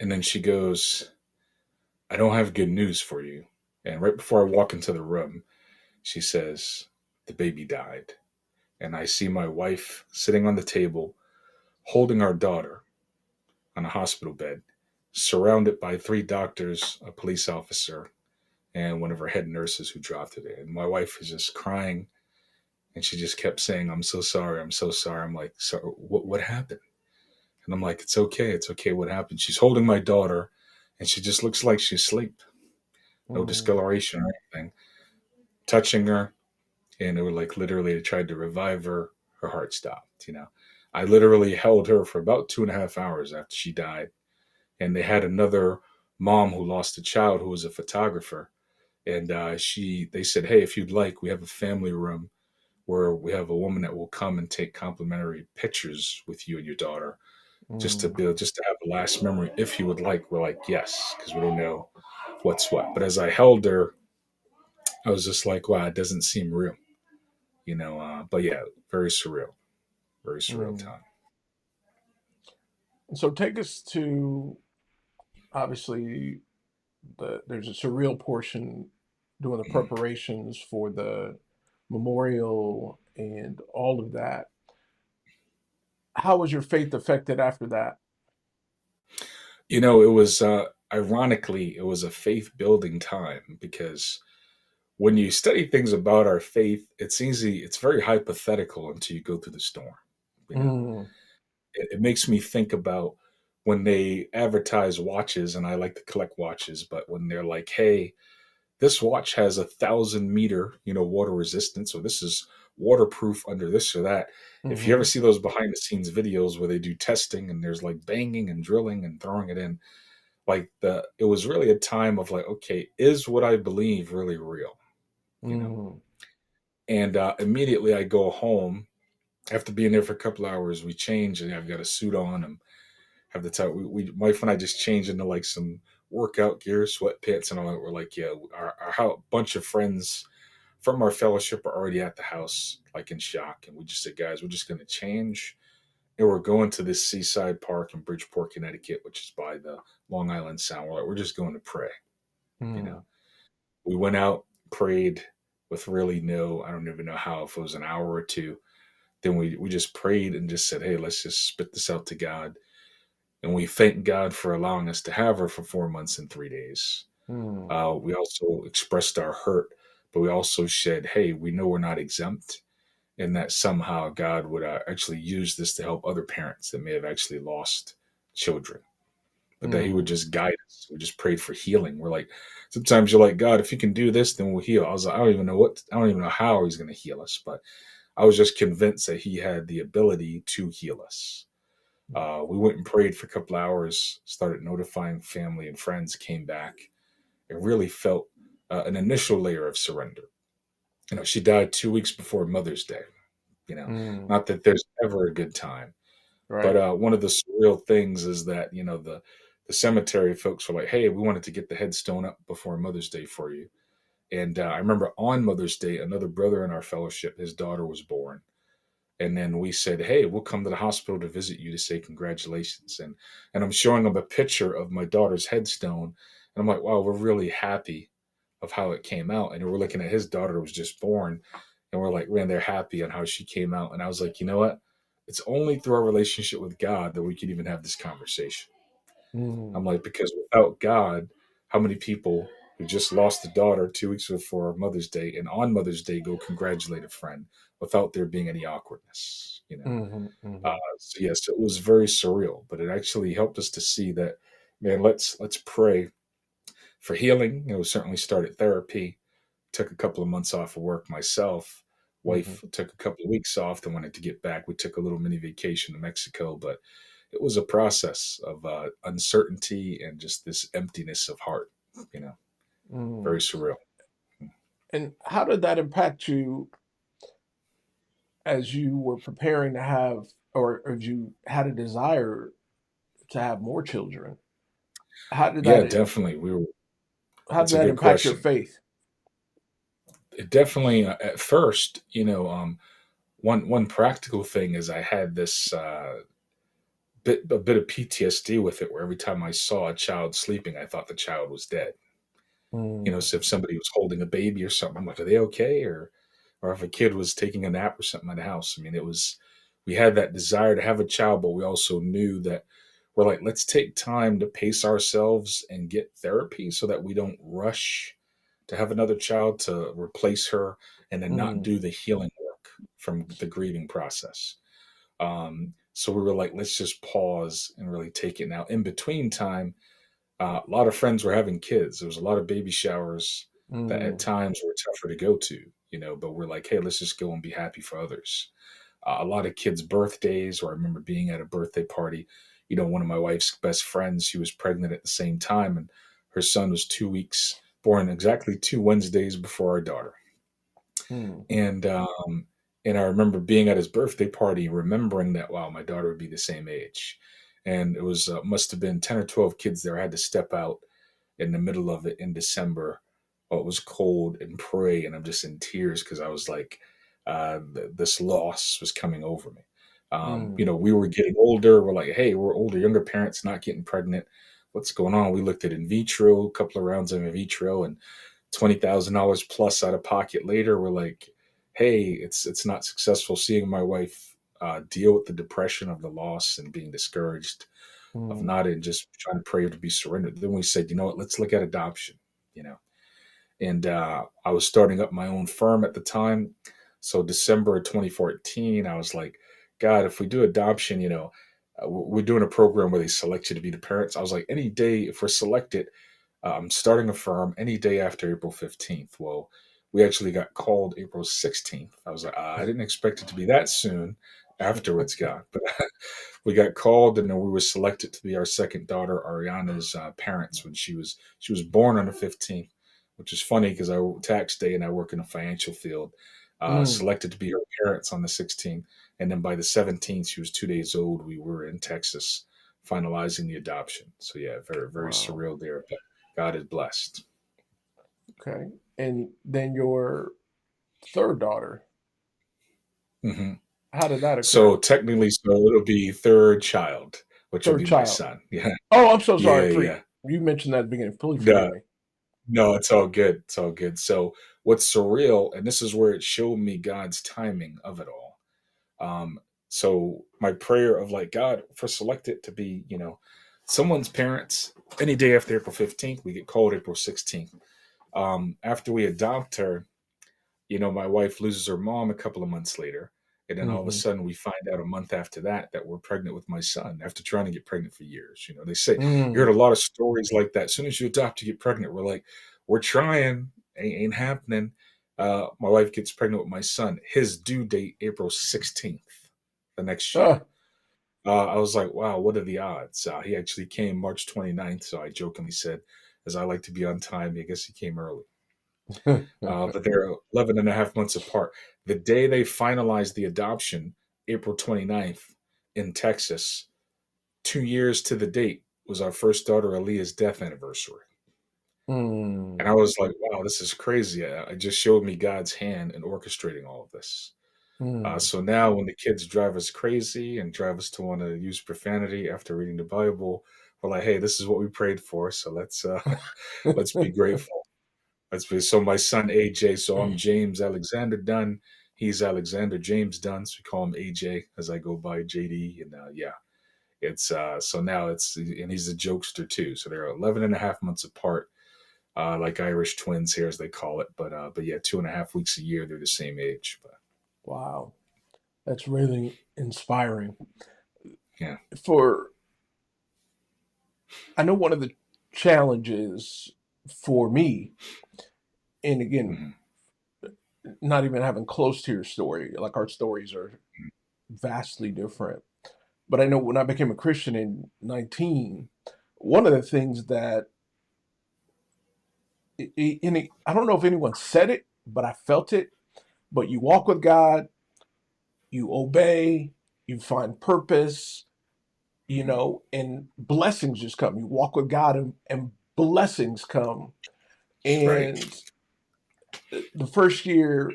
Speaker 3: And then she goes, I don't have good news for you. And right before I walk into the room, she says, the baby died. And I see my wife sitting on the table, holding our daughter on a hospital bed, surrounded by three doctors, a police officer, and one of her head nurses who dropped it. And my wife is just crying, and she just kept saying, "I'm so sorry. I'm so sorry." I'm like, "So what happened?" And I'm like, "It's okay. It's okay. What happened?" She's holding my daughter, and she just looks like she's asleep. No
Speaker 2: Mm.
Speaker 3: discoloration or anything. Touching her, and it was like literally they tried to revive her. Her heart stopped. I literally held her for about 2.5 hours after she died. And they had another mom who lost a child who was a photographer. And they said, hey, if you'd like, we have a family room where we have a woman that will come and take complimentary pictures with you and your daughter
Speaker 2: Mm.
Speaker 3: just to have a last memory if you would like. We're like, yes, because we don't know what's what. But as I held her, I was just like, wow, it doesn't seem real. But yeah, very surreal
Speaker 2: Mm.
Speaker 3: time.
Speaker 2: So take us to, obviously, there's a surreal portion doing the
Speaker 3: Mhm.
Speaker 2: preparations for the memorial and all of that. How was your faith affected after that?
Speaker 3: It was ironically, it was a faith building time because when you study things about our faith, it's very hypothetical until you go through the storm. You know,
Speaker 2: Mm,
Speaker 3: it makes me think about when they advertise watches, and I like to collect watches, but when they're like, hey, this watch has 1,000 meter, water resistance, or this is waterproof under this or that. If you ever
Speaker 2: hmm
Speaker 3: see those behind the scenes videos where they do testing and there's like banging and drilling and throwing it in, like it was really a time of like, okay, is what I believe really real? You know?
Speaker 2: mm,
Speaker 3: And immediately I go home after being there for a couple hours. We change, and I've got a suit on and have the time. My wife and I just changed into like some workout gear, sweatpants, and all that. We're like, yeah, our bunch of friends from our fellowship are already at the house, like in shock. And we just said, guys, we're just going to change. And we're going to this seaside park in Bridgeport, Connecticut, which is by the Long Island Sound. We're just going to pray. You know,
Speaker 2: mm,
Speaker 3: we went out, prayed with really I don't even know how, if it was an hour or two. Then we just prayed and just said, hey, let's just spit this out to God. And we thank God for allowing us to have her for 4 months and 3 days.
Speaker 2: mm,
Speaker 3: We also expressed our hurt, but we also said, hey, we know we're not exempt, and that somehow God would actually use this to help other parents that may have actually lost children, but that He would
Speaker 2: mm,
Speaker 3: just guide us. We just prayed for healing. We're like, sometimes you're like, God, if you can do this, then we'll heal. I was like, I don't even know how He's going to heal us, but I was just convinced that He had the ability to heal us. We went and prayed for a couple hours, started notifying family and friends, came back, and really felt an initial layer of surrender. She died 2 weeks before Mother's Day.
Speaker 2: mm.
Speaker 3: Not that there's ever a good time, but
Speaker 2: Right.
Speaker 3: one of the surreal things is that the cemetery folks were like, "Hey, we wanted to get the headstone up before Mother's Day for you." And I remember on Mother's Day, another brother in our fellowship, his daughter was born. And then we said, hey, we'll come to the hospital to visit you to say congratulations. And I'm showing them a picture of my daughter's headstone. And I'm like, wow, we're really happy of how it came out. And we're looking at his daughter who was just born. And we're like, man, they're happy on how she came out. And I was like, you know what? It's only through our relationship with God that we can even have this conversation. I'm
Speaker 2: Mm,
Speaker 3: like, because without God, how many people who just lost a daughter 2 weeks before Mother's Day and on Mother's Day go congratulate a friend without there being any awkwardness?
Speaker 2: mhm, mhm,
Speaker 3: So yes, it was very surreal, but it actually helped us to see that, man, let's pray for healing. Certainly started therapy, took a couple of months off of work myself.
Speaker 2: mhm,
Speaker 3: Wife took a couple of weeks off, then wanted to get back. We took a little mini vacation to Mexico, but it was a process of uncertainty and just this emptiness of heart, you know, very
Speaker 2: mm.
Speaker 3: surreal.
Speaker 2: And how did that impact you as you were preparing to have, or as you had a desire to have more children? How did
Speaker 3: Yeah,
Speaker 2: that
Speaker 3: definitely.
Speaker 2: how did
Speaker 3: It's a
Speaker 2: that
Speaker 3: good
Speaker 2: impact your
Speaker 3: question.
Speaker 2: faith?
Speaker 3: It definitely, at first, one practical thing is I had this a bit of PTSD with it, where every time I saw a child sleeping, I thought the child was dead.
Speaker 2: Mm,
Speaker 3: So if somebody was holding a baby or something, I'm like, are they okay? Or if a kid was taking a nap or something at the house. I mean, we had that desire to have a child, but we also knew that we're like, let's take time to pace ourselves and get therapy so that we don't rush to have another child to replace her and then not
Speaker 2: mm,
Speaker 3: do the healing work from the grieving process. So we were like, let's just pause and really take it now. In between time, a lot of friends were having kids. There was a lot of baby showers that at
Speaker 2: mm,
Speaker 3: times were tougher to go to, but we're like, hey, let's just go and be happy for others. A lot of kids' birthdays, or I remember being at a birthday party. One of my wife's best friends, she was pregnant at the same time, and her son was 2 weeks, born exactly 2 Wednesdays before our daughter.
Speaker 2: mm,
Speaker 3: And I remember being at his birthday party, remembering that, wow, my daughter would be the same age. And it was must have been 10 or 12 kids there. I had to step out in the middle of it in December. It was cold, and pray, and I'm just in tears because I was like, this loss was coming over me.
Speaker 2: mm,
Speaker 3: We were getting older. We're like, hey, we're older, younger parents not getting pregnant. What's going on? We looked at in vitro, a couple of rounds of in vitro, and $20,000 plus out of pocket later. We're like, hey, it's not successful, seeing my wife deal with the depression of the loss and being discouraged of
Speaker 2: Mm,
Speaker 3: not, and just trying to pray to be surrendered. Then we said, you know what, let's look at adoption. You know, and I was starting up my own firm at the time. So December of 2014, I was like, God, if we do adoption, we're doing a program where they select you to be the parents. I was like, any day if we're selected, I'm starting a firm any day after April 15th. Well, we actually got called April 16th. I was like, I didn't expect it to be that soon afterwards, God. But we got called, and then we were selected to be our second daughter, Ariana's parents, when she was born on the 15th, which is funny because I tax day and I work in the financial field.
Speaker 2: mm,
Speaker 3: Selected to be her parents on the 16th, and then by the 17th, she was 2 days old. We were in Texas finalizing the adoption. So yeah, very very
Speaker 2: wow.
Speaker 3: surreal there, but God is blessed.
Speaker 2: Okay. And then your third daughter,
Speaker 3: Hmm.
Speaker 2: how did that
Speaker 3: So
Speaker 2: occur?
Speaker 3: technically, so it'll be third child, which will
Speaker 2: Third
Speaker 3: be my
Speaker 2: child.
Speaker 3: son. Yeah,
Speaker 2: Oh, I'm so sorry.
Speaker 3: yeah, yeah.
Speaker 2: You mentioned that at the beginning. Please forgive
Speaker 3: No,
Speaker 2: me.
Speaker 3: no, it's all good. It's all good. So what's surreal, and this is where it showed me God's timing of it all. So my prayer of like, God, for selected to be, someone's parents any day after April 15th, we get called April 16th. After we adopt her, my wife loses her mom a couple of months later. And then all of a
Speaker 2: Hmm.
Speaker 3: sudden we find out a month after that we're pregnant with my son after trying to get pregnant for years. They say you heard
Speaker 2: Mm.
Speaker 3: a lot of stories like that. As soon as you adopt, you get pregnant. We're like, we're trying, ain't happening. My wife gets pregnant with my son. His due date, April 16th, the next year.
Speaker 2: Ah.
Speaker 3: I was like, wow, what are the odds? He actually came March 29th. So I jokingly said, as I like to be on time, I guess he came early. But they're 11 and a half months apart. The day they finalized the adoption, April 29th in Texas, 2 years to the date, was our first daughter Aaliyah's death anniversary. And I
Speaker 2: Mm.
Speaker 3: was like, wow, this is crazy. It just showed me God's hand in orchestrating all of this.
Speaker 2: Mm.
Speaker 3: So now when the kids drive us crazy and drive us to want to use profanity after reading the Bible, we're like, hey, this is what we prayed for. So let's let's be grateful. So my son AJ. So I'm James Alexander Dunn. He's Alexander James Dunn. So we call him AJ as I go by JD. And yeah, it's so now it's, and he's a jokester too. So they're 11 and a half months apart, like Irish twins here as they call it. But yeah, 2.5 weeks a year they're the same age. But
Speaker 2: Wow. That's really inspiring.
Speaker 3: yeah.
Speaker 2: For I know one of the challenges for me, and again,
Speaker 3: Hmm.
Speaker 2: not even having close to your story, like our stories are vastly different. But I know when I became a Christian in 19, one of the things that I don't know if anyone said it, but I felt it. But you walk with God, you obey, you find purpose,
Speaker 3: Hmm.
Speaker 2: and blessings just come. You walk with God, and blessings come.
Speaker 3: Right.
Speaker 2: And the first year,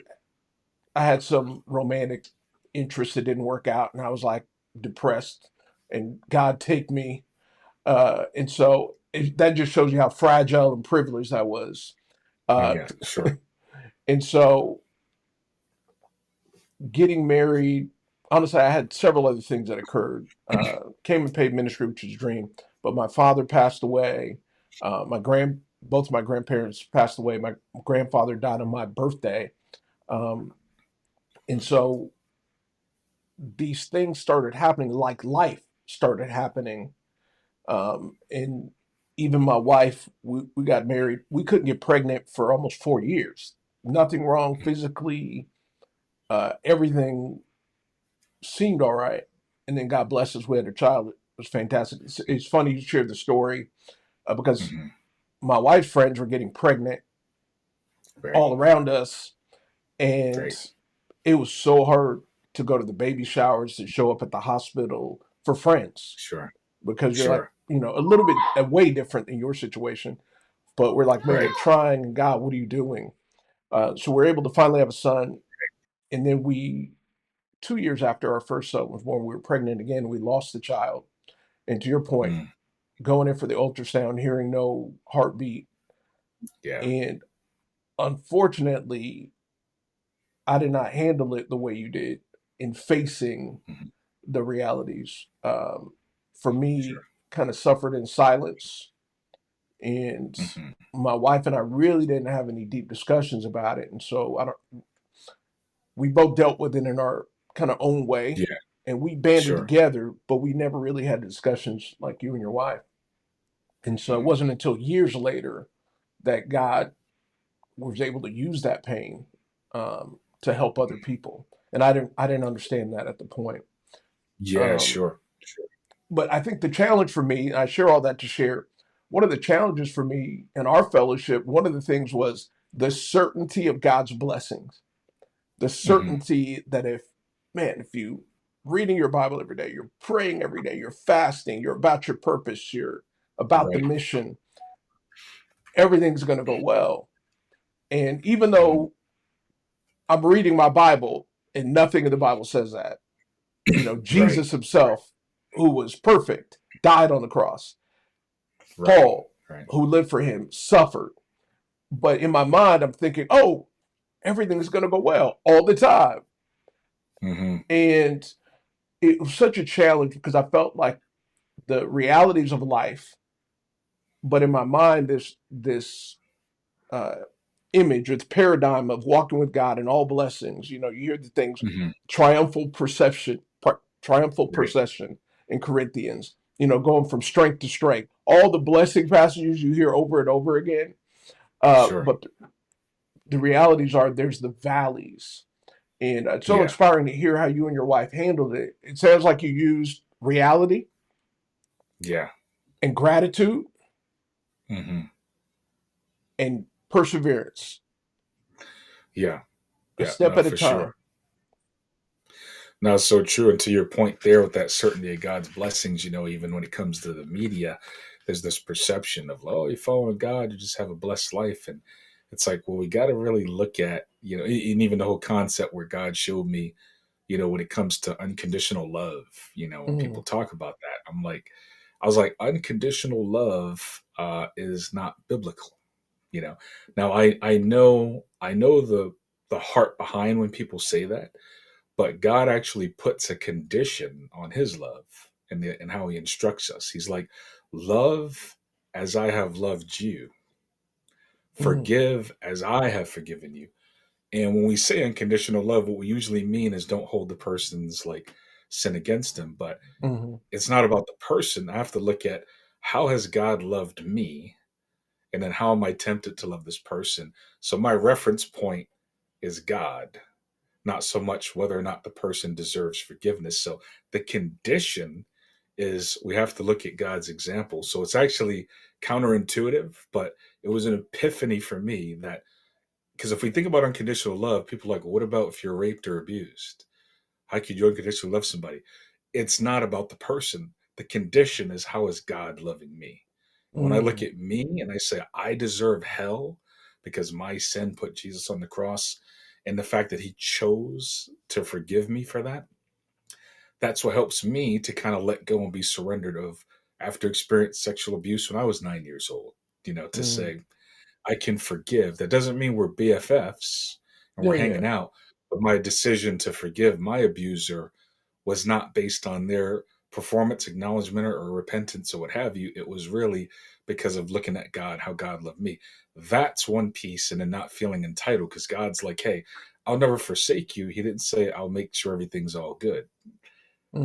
Speaker 2: I had some romantic interest that didn't work out, and I was like depressed. And God take me, and so that just shows you how fragile and privileged I was.
Speaker 3: Oh
Speaker 2: Uh,
Speaker 3: yeah, sure.
Speaker 2: and so getting married, honestly, I had several other things that occurred. Came and paid ministry, which was a dream, but my father passed away. Both of my grandparents passed away. My grandfather died on my birthday, um, and so these things started happening. Like life started happening, and even my wife, we got married. We couldn't get pregnant for almost 4 years. Nothing wrong physically. Everything seemed all right. And then God bless us, we had a child. It was fantastic. It's funny you shared the story because
Speaker 3: Hmm.
Speaker 2: my wife's friends were getting pregnant
Speaker 3: Right.
Speaker 2: all around us. And
Speaker 3: Right.
Speaker 2: it was so hard to go to the baby showers, to show up at the hospital for friends
Speaker 3: Sure.
Speaker 2: because you're like,
Speaker 3: Sure.
Speaker 2: a little bit way different than your situation. But we're like, man,
Speaker 3: Right.
Speaker 2: we're trying. And God, what are you doing? So we're able to finally have a son. And then 2 years after our first son was born, we were pregnant again. We lost the child. And to your point,
Speaker 3: Mm,
Speaker 2: going in for the ultrasound, hearing no heartbeat.
Speaker 3: yeah.
Speaker 2: And unfortunately, I did not handle it the way you did in facing
Speaker 3: Mhm.
Speaker 2: the realities. For me,
Speaker 3: Sure.
Speaker 2: kind of suffered in silence, and
Speaker 3: Hmm.
Speaker 2: my wife and I really didn't have any deep discussions about it, and so I don't. We both dealt with it in our kind of own way,
Speaker 3: Yeah.
Speaker 2: and we banded
Speaker 3: Sure.
Speaker 2: together, but we never really had discussions like you and your wife. And so it
Speaker 3: Mhm.
Speaker 2: wasn't until years later that God was able to use that pain to help other people. And I didn't understand that at the point.
Speaker 3: Yeah.
Speaker 2: Um,
Speaker 3: Sure. Sure.
Speaker 2: but I think the challenge for me, I share all that to share. One of the challenges for me in our fellowship, one of the things was the certainty of God's blessings. The
Speaker 3: Hmm.
Speaker 2: certainty that if you reading your Bible every day, you're praying every day, you're fasting, you're about your purpose, you're about the
Speaker 3: Right.
Speaker 2: mission, everything's going to go well. And even
Speaker 3: Mhm.
Speaker 2: though I'm reading my Bible and nothing in the Bible says that,
Speaker 3: Right.
Speaker 2: Jesus
Speaker 3: Right.
Speaker 2: himself, who was perfect, died on the cross.
Speaker 3: Right.
Speaker 2: Paul,
Speaker 3: Right.
Speaker 2: who lived for him, suffered. But in my mind, I'm thinking, oh, everything's going to go well all the time.
Speaker 3: Hmm.
Speaker 2: And it was such a challenge because I felt like the realities of life, but in my mind, this uh, image or the paradigm of walking with God and all blessings. You hear the things
Speaker 3: Hmm.
Speaker 2: triumphal perception, triumphal
Speaker 3: Right.
Speaker 2: procession in Corinthians. Going from strength to strength. All the blessing passages you hear over and over again.
Speaker 3: Sure.
Speaker 2: But the realities are there's the valleys, and it's so
Speaker 3: Yeah.
Speaker 2: inspiring to hear how you and your wife handled it. It sounds like you used reality
Speaker 3: Yeah.
Speaker 2: and gratitude
Speaker 3: Hmm.
Speaker 2: and perseverance,
Speaker 3: Yeah.
Speaker 2: a
Speaker 3: Yeah.
Speaker 2: step
Speaker 3: No,
Speaker 2: at a
Speaker 3: for sure.
Speaker 2: time.
Speaker 3: No, so true. And to your point there with that certainty of God's blessings, even when it comes to the media, there's this perception of, oh, you're following God, you just have a blessed life. And it's like, well, we got to really look at, and even the whole concept where God showed me, when it comes to unconditional love, when people
Speaker 2: Mm,
Speaker 3: talk about that, I was like, unconditional love is not biblical, you know. Now I know the heart behind when people say that, but God actually puts a condition on his love and how he instructs us. He's like, love as I have loved you,
Speaker 2: mm,
Speaker 3: forgive as I have forgiven you. And when we say unconditional love, what we usually mean is don't hold the person's like sin against them. But
Speaker 2: mm,
Speaker 3: it's not about the person. I have to look at how has God loved me? And then how am I tempted to love this person? So my reference point is God, not so much whether or not the person deserves forgiveness. So the condition is we have to look at God's example. So it's actually counterintuitive, but it was an epiphany for me that because if we think about unconditional love, people are like, well, what about if you're raped or abused? How could you unconditionally love somebody? It's not about the person. The condition is how is God loving me? And when I look
Speaker 2: mm,
Speaker 3: at me and I say I deserve hell because my sin put Jesus on the cross, and the fact that he chose to forgive me for that, that's what helps me to kind of let go and be surrendered of after experienced sexual abuse when I was 9 years old, to
Speaker 2: mm.
Speaker 3: say, I can forgive. That doesn't mean we're BFFs and
Speaker 2: Yeah,
Speaker 3: we're
Speaker 2: yeah.
Speaker 3: hanging out, but my decision to forgive my abuser was not based on their performance, acknowledgement, or repentance or what have you. It was really because of looking at God, how God loved me. That's one piece, and then not feeling entitled because God's like, hey, I'll never forsake you. He didn't say I'll make sure everything's all good.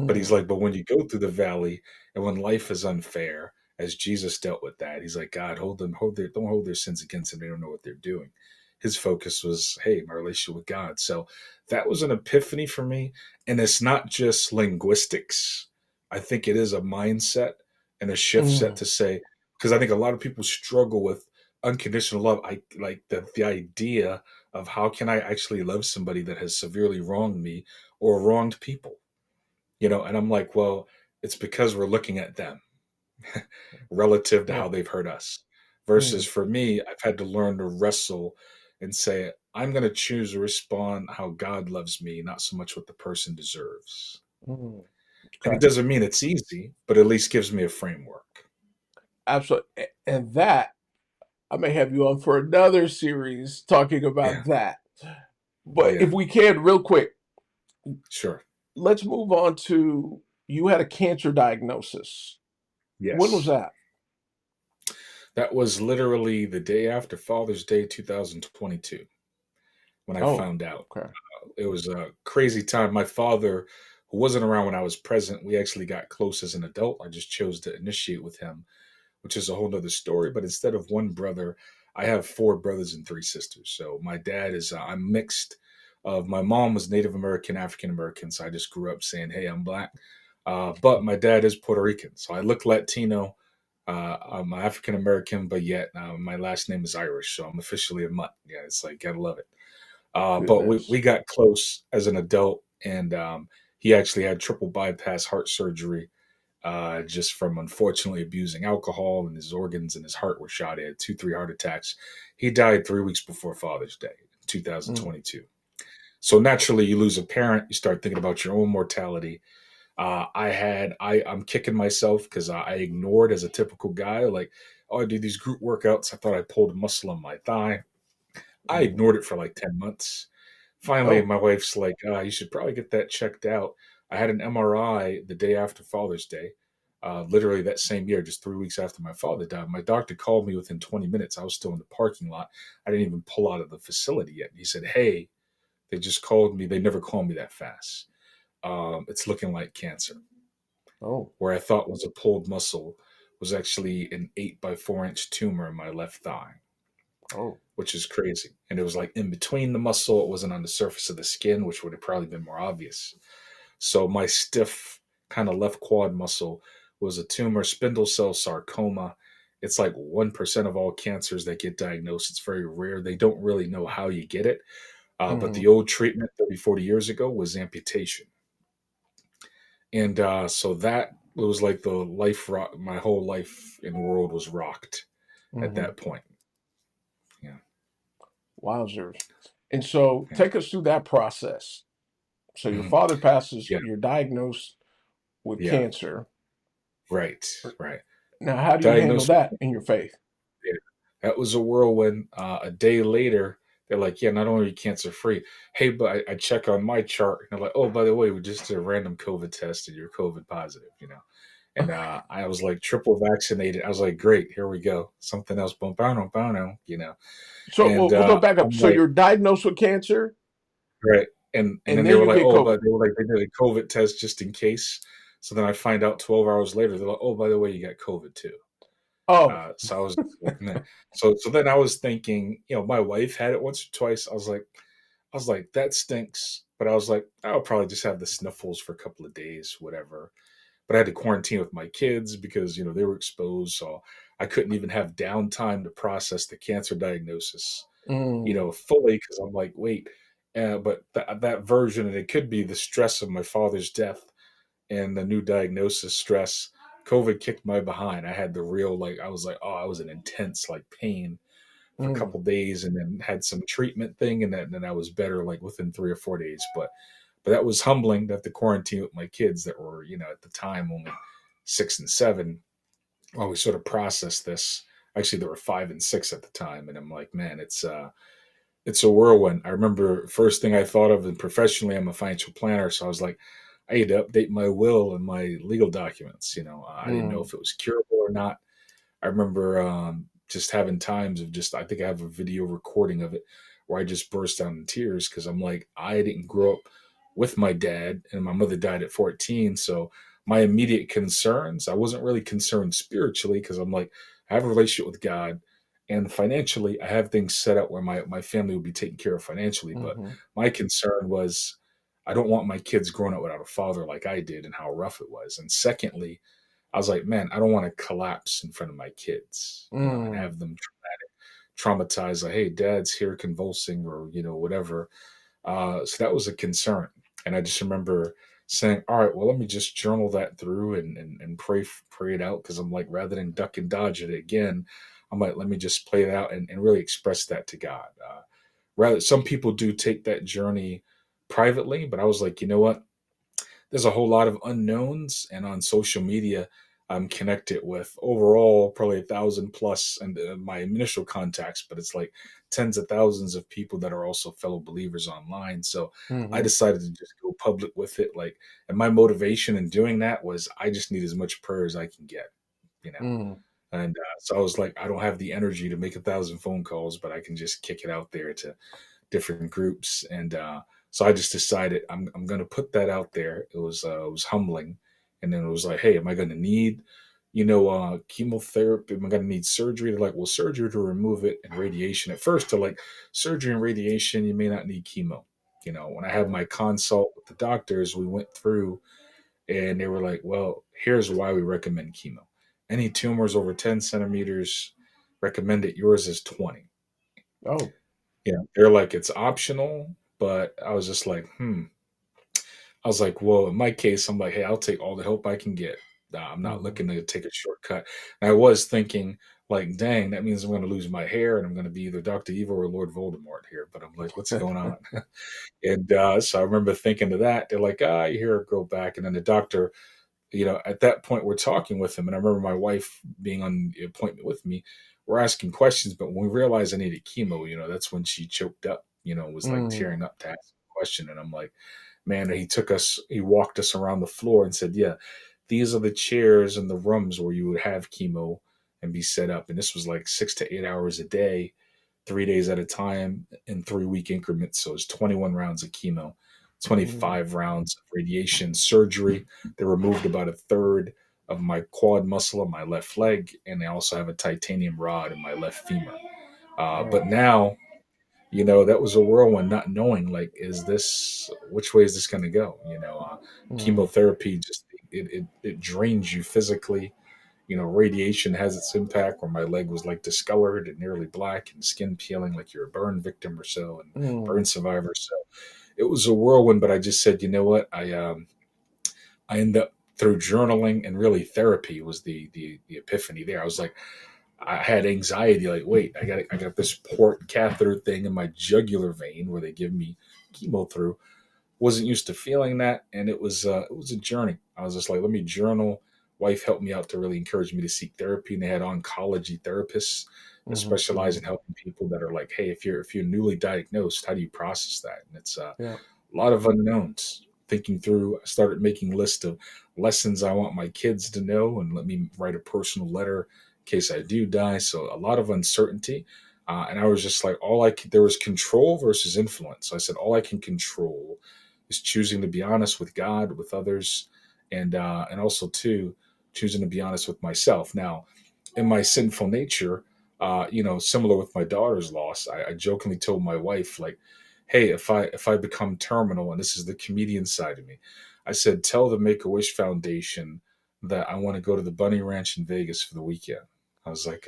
Speaker 3: But he's
Speaker 2: Mm,
Speaker 3: like, but when you go through the valley and when life is unfair, as Jesus dealt with that, he's like, God, don't hold their sins against them. They don't know what they're doing. His focus was, hey, my relationship with God. So that was an epiphany for me. And it's not just linguistics. I think it is a mindset and a shift set
Speaker 2: mm,
Speaker 3: to say, because I think a lot of people struggle with unconditional love. I like the idea of how can I actually love somebody that has severely wronged me or wronged people, and I'm like, well, it's because we're looking at them relative to
Speaker 2: yeah.
Speaker 3: how they've hurt us. Versus
Speaker 2: Mm,
Speaker 3: for me, I've had to learn to wrestle and say, I'm going to choose to respond how God loves me, not so much what the person deserves.
Speaker 2: mm.
Speaker 3: And it
Speaker 2: Okay.
Speaker 3: doesn't mean it's easy, but at least gives me a framework.
Speaker 2: Absolutely. And that I may have you on for another series talking
Speaker 3: Yeah.
Speaker 2: about that. But
Speaker 3: Yeah,
Speaker 2: if we can, real quick,
Speaker 3: sure.
Speaker 2: let's move on to you had a cancer diagnosis. When was
Speaker 3: Yes.
Speaker 2: that?
Speaker 3: That was literally the day after Father's Day 2022 when I
Speaker 2: Oh,
Speaker 3: found out.
Speaker 2: okay.
Speaker 3: It was a crazy time. My father, who wasn't around when I was present, we actually got close as an adult. I just chose to initiate with him, which is a whole nother story. But instead of one brother, I have four brothers and three sisters. So my dad is, I'm mixed. Of my mom was Native American, African American, so I just grew up saying, "Hey, I'm black." But my dad is Puerto Rican, so I look Latino. I'm African American, but yet my last name is Irish, so I'm officially a mutt. Yeah, it's like gotta love it. But we
Speaker 2: Goodness.
Speaker 3: got close as an adult, and he actually had triple bypass heart surgery just from unfortunately abusing alcohol, and his organs and his heart were shot. He had two, three heart attacks. He died 3 weeks before Father's Day,
Speaker 2: Mm,
Speaker 3: 2022. So naturally, you lose a parent. You start thinking about your own mortality. I'm kicking myself because I ignored as a typical guy. Like, oh, I do these group workouts. I thought I pulled a muscle on my thigh. I
Speaker 2: mm.
Speaker 3: ignored it for like 10 months. Finally,
Speaker 2: Oh,
Speaker 3: my wife's like, you should probably get that checked out. I had an MRI the day after Father's Day, literally that same year, just 3 weeks after my father died. My doctor called me within 20 minutes. I was still in the parking lot. I didn't even pull out of the facility yet. He said, "Hey, they just called me. They never call me that fast. It's looking like cancer."
Speaker 2: oh,
Speaker 3: Where I thought was a pulled muscle was actually an 8 by 4 inch tumor in my left thigh,
Speaker 2: oh.
Speaker 3: which is crazy. And it was like in between the muscle, it wasn't on the surface of the skin, which would have probably been more obvious. So my stiff kind of left quad muscle was a tumor, spindle cell sarcoma. It's like 1% of all cancers that get diagnosed. It's very rare. They don't really know how you get it. But
Speaker 2: Mm,
Speaker 3: the old treatment 30, 40 years ago was amputation. And so that was like the life rock. My whole life in the world was rocked at
Speaker 2: mm-hmm.
Speaker 3: that point. Yeah.
Speaker 2: Wowzers. And so
Speaker 3: Yeah.
Speaker 2: take us through that process. So your
Speaker 3: Mhm.
Speaker 2: father passes,
Speaker 3: Yeah.
Speaker 2: you're diagnosed with
Speaker 3: Yeah.
Speaker 2: cancer.
Speaker 3: Right. Right.
Speaker 2: Now, how do you handle
Speaker 3: Diagnosed with
Speaker 2: that in your faith?
Speaker 3: yeah. That was a whirlwind. A day later, they're like, "Yeah, not only are you cancer free, hey, but I check on my chart, and they're like, oh, by the way, we just did a random COVID test, and you're COVID positive, you know." And I was like triple vaccinated. I was like, great, here we go. Something else, boom, boom, boom, you know.
Speaker 2: So
Speaker 3: And
Speaker 2: we'll go back up.
Speaker 3: I'm
Speaker 2: So
Speaker 3: like,
Speaker 2: you're diagnosed with cancer,
Speaker 3: right. And
Speaker 2: and
Speaker 3: then they
Speaker 2: then
Speaker 3: were
Speaker 2: you
Speaker 3: like,
Speaker 2: get
Speaker 3: oh, but
Speaker 2: COVID.
Speaker 3: they were like, they did a COVID test just in case. So then I find out 12 hours later, they're like, oh, by the way, you got COVID too.
Speaker 2: Oh,
Speaker 3: So I was like, nah. So then I was thinking, my wife had it once or twice. I was like, that stinks. But I was like, I'll probably just have the sniffles for a couple of days, whatever. But I had to quarantine with my kids because they were exposed, so I couldn't even have downtime to process the cancer diagnosis,
Speaker 2: mm,
Speaker 3: fully because I'm like, wait, but that version, and it could be the stress of my father's death and the new diagnosis stress. COVID kicked my behind. I had the real like I was like, oh, I was in intense like pain for a
Speaker 2: mm,
Speaker 3: couple days, and then had some treatment thing, and then I was better like within 3 or 4 days. But that was humbling to have to quarantine with my kids that were at the time only 6 and 7 while we sort of processed this. Actually, there were 5 and 6 at the time, and I'm like, man, it's a whirlwind. I remember first thing I thought of, and professionally, I'm a financial planner, so I was like, I need to update my will and my legal documents. I didn't know
Speaker 2: mm,
Speaker 3: if it was curable or not. I remember just having times of I think I have a video recording of it where I just burst out in tears because I'm like, I didn't grow up with my dad, and my mother died at 14. So my immediate concerns, I wasn't really concerned spiritually because I'm like, I have a relationship with God. And financially, I have things set up where my family will be taken care of financially. But
Speaker 2: mm-hmm,
Speaker 3: my concern was, I don't want my kids growing up without a father like I did and how rough it was. And secondly, I was like, man, I don't want to collapse in front of my kids, and
Speaker 2: mm,
Speaker 3: have them traumatized, like, hey, dad's here convulsing or, whatever. So that was a concern. And I just remember saying, all right, well, let me just journal that through and pray it out. Cause I'm like, rather than duck and dodge it again, I'm like, let me just play it out and really express that to God. Rather, some people do take that journey privately, but I was like, you know what? There's a whole lot of unknowns, and on social media, I'm connected with overall probably 1,000 plus and my initial contacts, but it's like tens of thousands of people that are also fellow believers online. So I
Speaker 2: Mm-hmm.
Speaker 3: decided to just go public with it. Like, and my motivation in doing that was I just need as much prayer as I can get, you know.
Speaker 2: Mm.
Speaker 3: And so I was like, I don't have the energy to make 1,000 phone calls, but I can just kick it out there to different groups. And so I just decided I'm going to put that out there. It was humbling, and then it was like, hey, am I going to need, chemotherapy? Am I going to need surgery? They're like, well, surgery to remove it and radiation. At first, they're like, surgery and radiation, you may not need chemo. When I had
Speaker 2: Right.
Speaker 3: my consult with the doctors, we went through, and they were like, well, here's why we recommend chemo. Any tumors over 10 centimeters, recommended. Yours is 20.
Speaker 2: Oh.
Speaker 3: They're like, it's optional, but I was just like, I was like, well, in my case, I'm like, hey, I'll take all the help I can get. I'm not
Speaker 2: Mm-hmm.
Speaker 3: looking to take a shortcut. And I was thinking, like, dang, that means I'm going to lose my hair and I'm going to be either Dr. Evil or Lord Voldemort here. But I'm like, what's going on? And so I remember thinking to that. They're like, your hair will grow back. And then the doctor, at that point, we're talking with him. And I remember my wife being on the appointment with me. We're asking questions. But when we realized I needed chemo, that's when she choked up, was like
Speaker 2: Mm.
Speaker 3: tearing up to ask a question. And I'm like, man, he walked us around the floor and said, yeah, these are the chairs and the rooms where you would have chemo and be set up. And this was like 6 to 8 hours a day, 3 days at a time in 3 week increments. So it's 21 rounds of chemo,
Speaker 2: Mm.
Speaker 3: 25 rounds of radiation surgery. They removed about a third of my quad muscle on my left leg. And they also have a titanium rod in my left femur. But
Speaker 2: Wow.
Speaker 3: now, that was a whirlwind, not knowing, like, which way is this going to go?
Speaker 2: Mm.
Speaker 3: Chemotherapy just, it drains you physically. Radiation has its impact, where my leg was like discolored and nearly black and skin peeling like you're a burn victim or so, and burn
Speaker 2: Mm.
Speaker 3: survivor. So it was a whirlwind, but I just said, you know what? I ended up, through journaling and really therapy was the epiphany there. I was like, I had anxiety, like, wait, I got this port catheter thing in my jugular vein where they give me chemo through. Wasn't used to feeling that, and it was a journey. I was just like, let me journal. Wife helped me out to really encourage me to seek therapy, and they had oncology therapists that
Speaker 2: Mm-hmm.
Speaker 3: specialize
Speaker 2: Mm-hmm.
Speaker 3: in helping people that are like, hey, if you're newly diagnosed, how do you process that? And it's
Speaker 2: Yeah.
Speaker 3: a lot of unknowns. Thinking through, I started making a list of lessons I want my kids to know, and let me write a personal letter in case I do die. So a lot of uncertainty, and I was just like, there was control versus influence. So I said, all I can control is choosing to be honest with God, with others, and also too choosing to be honest with myself. Now, in my sinful nature, similar with my daughter's loss, I jokingly told my wife, like, hey, if I become terminal, and this is the comedian side of me, I said, tell the Make a Wish Foundation that I want to go to the Bunny Ranch in Vegas for the weekend. I was like,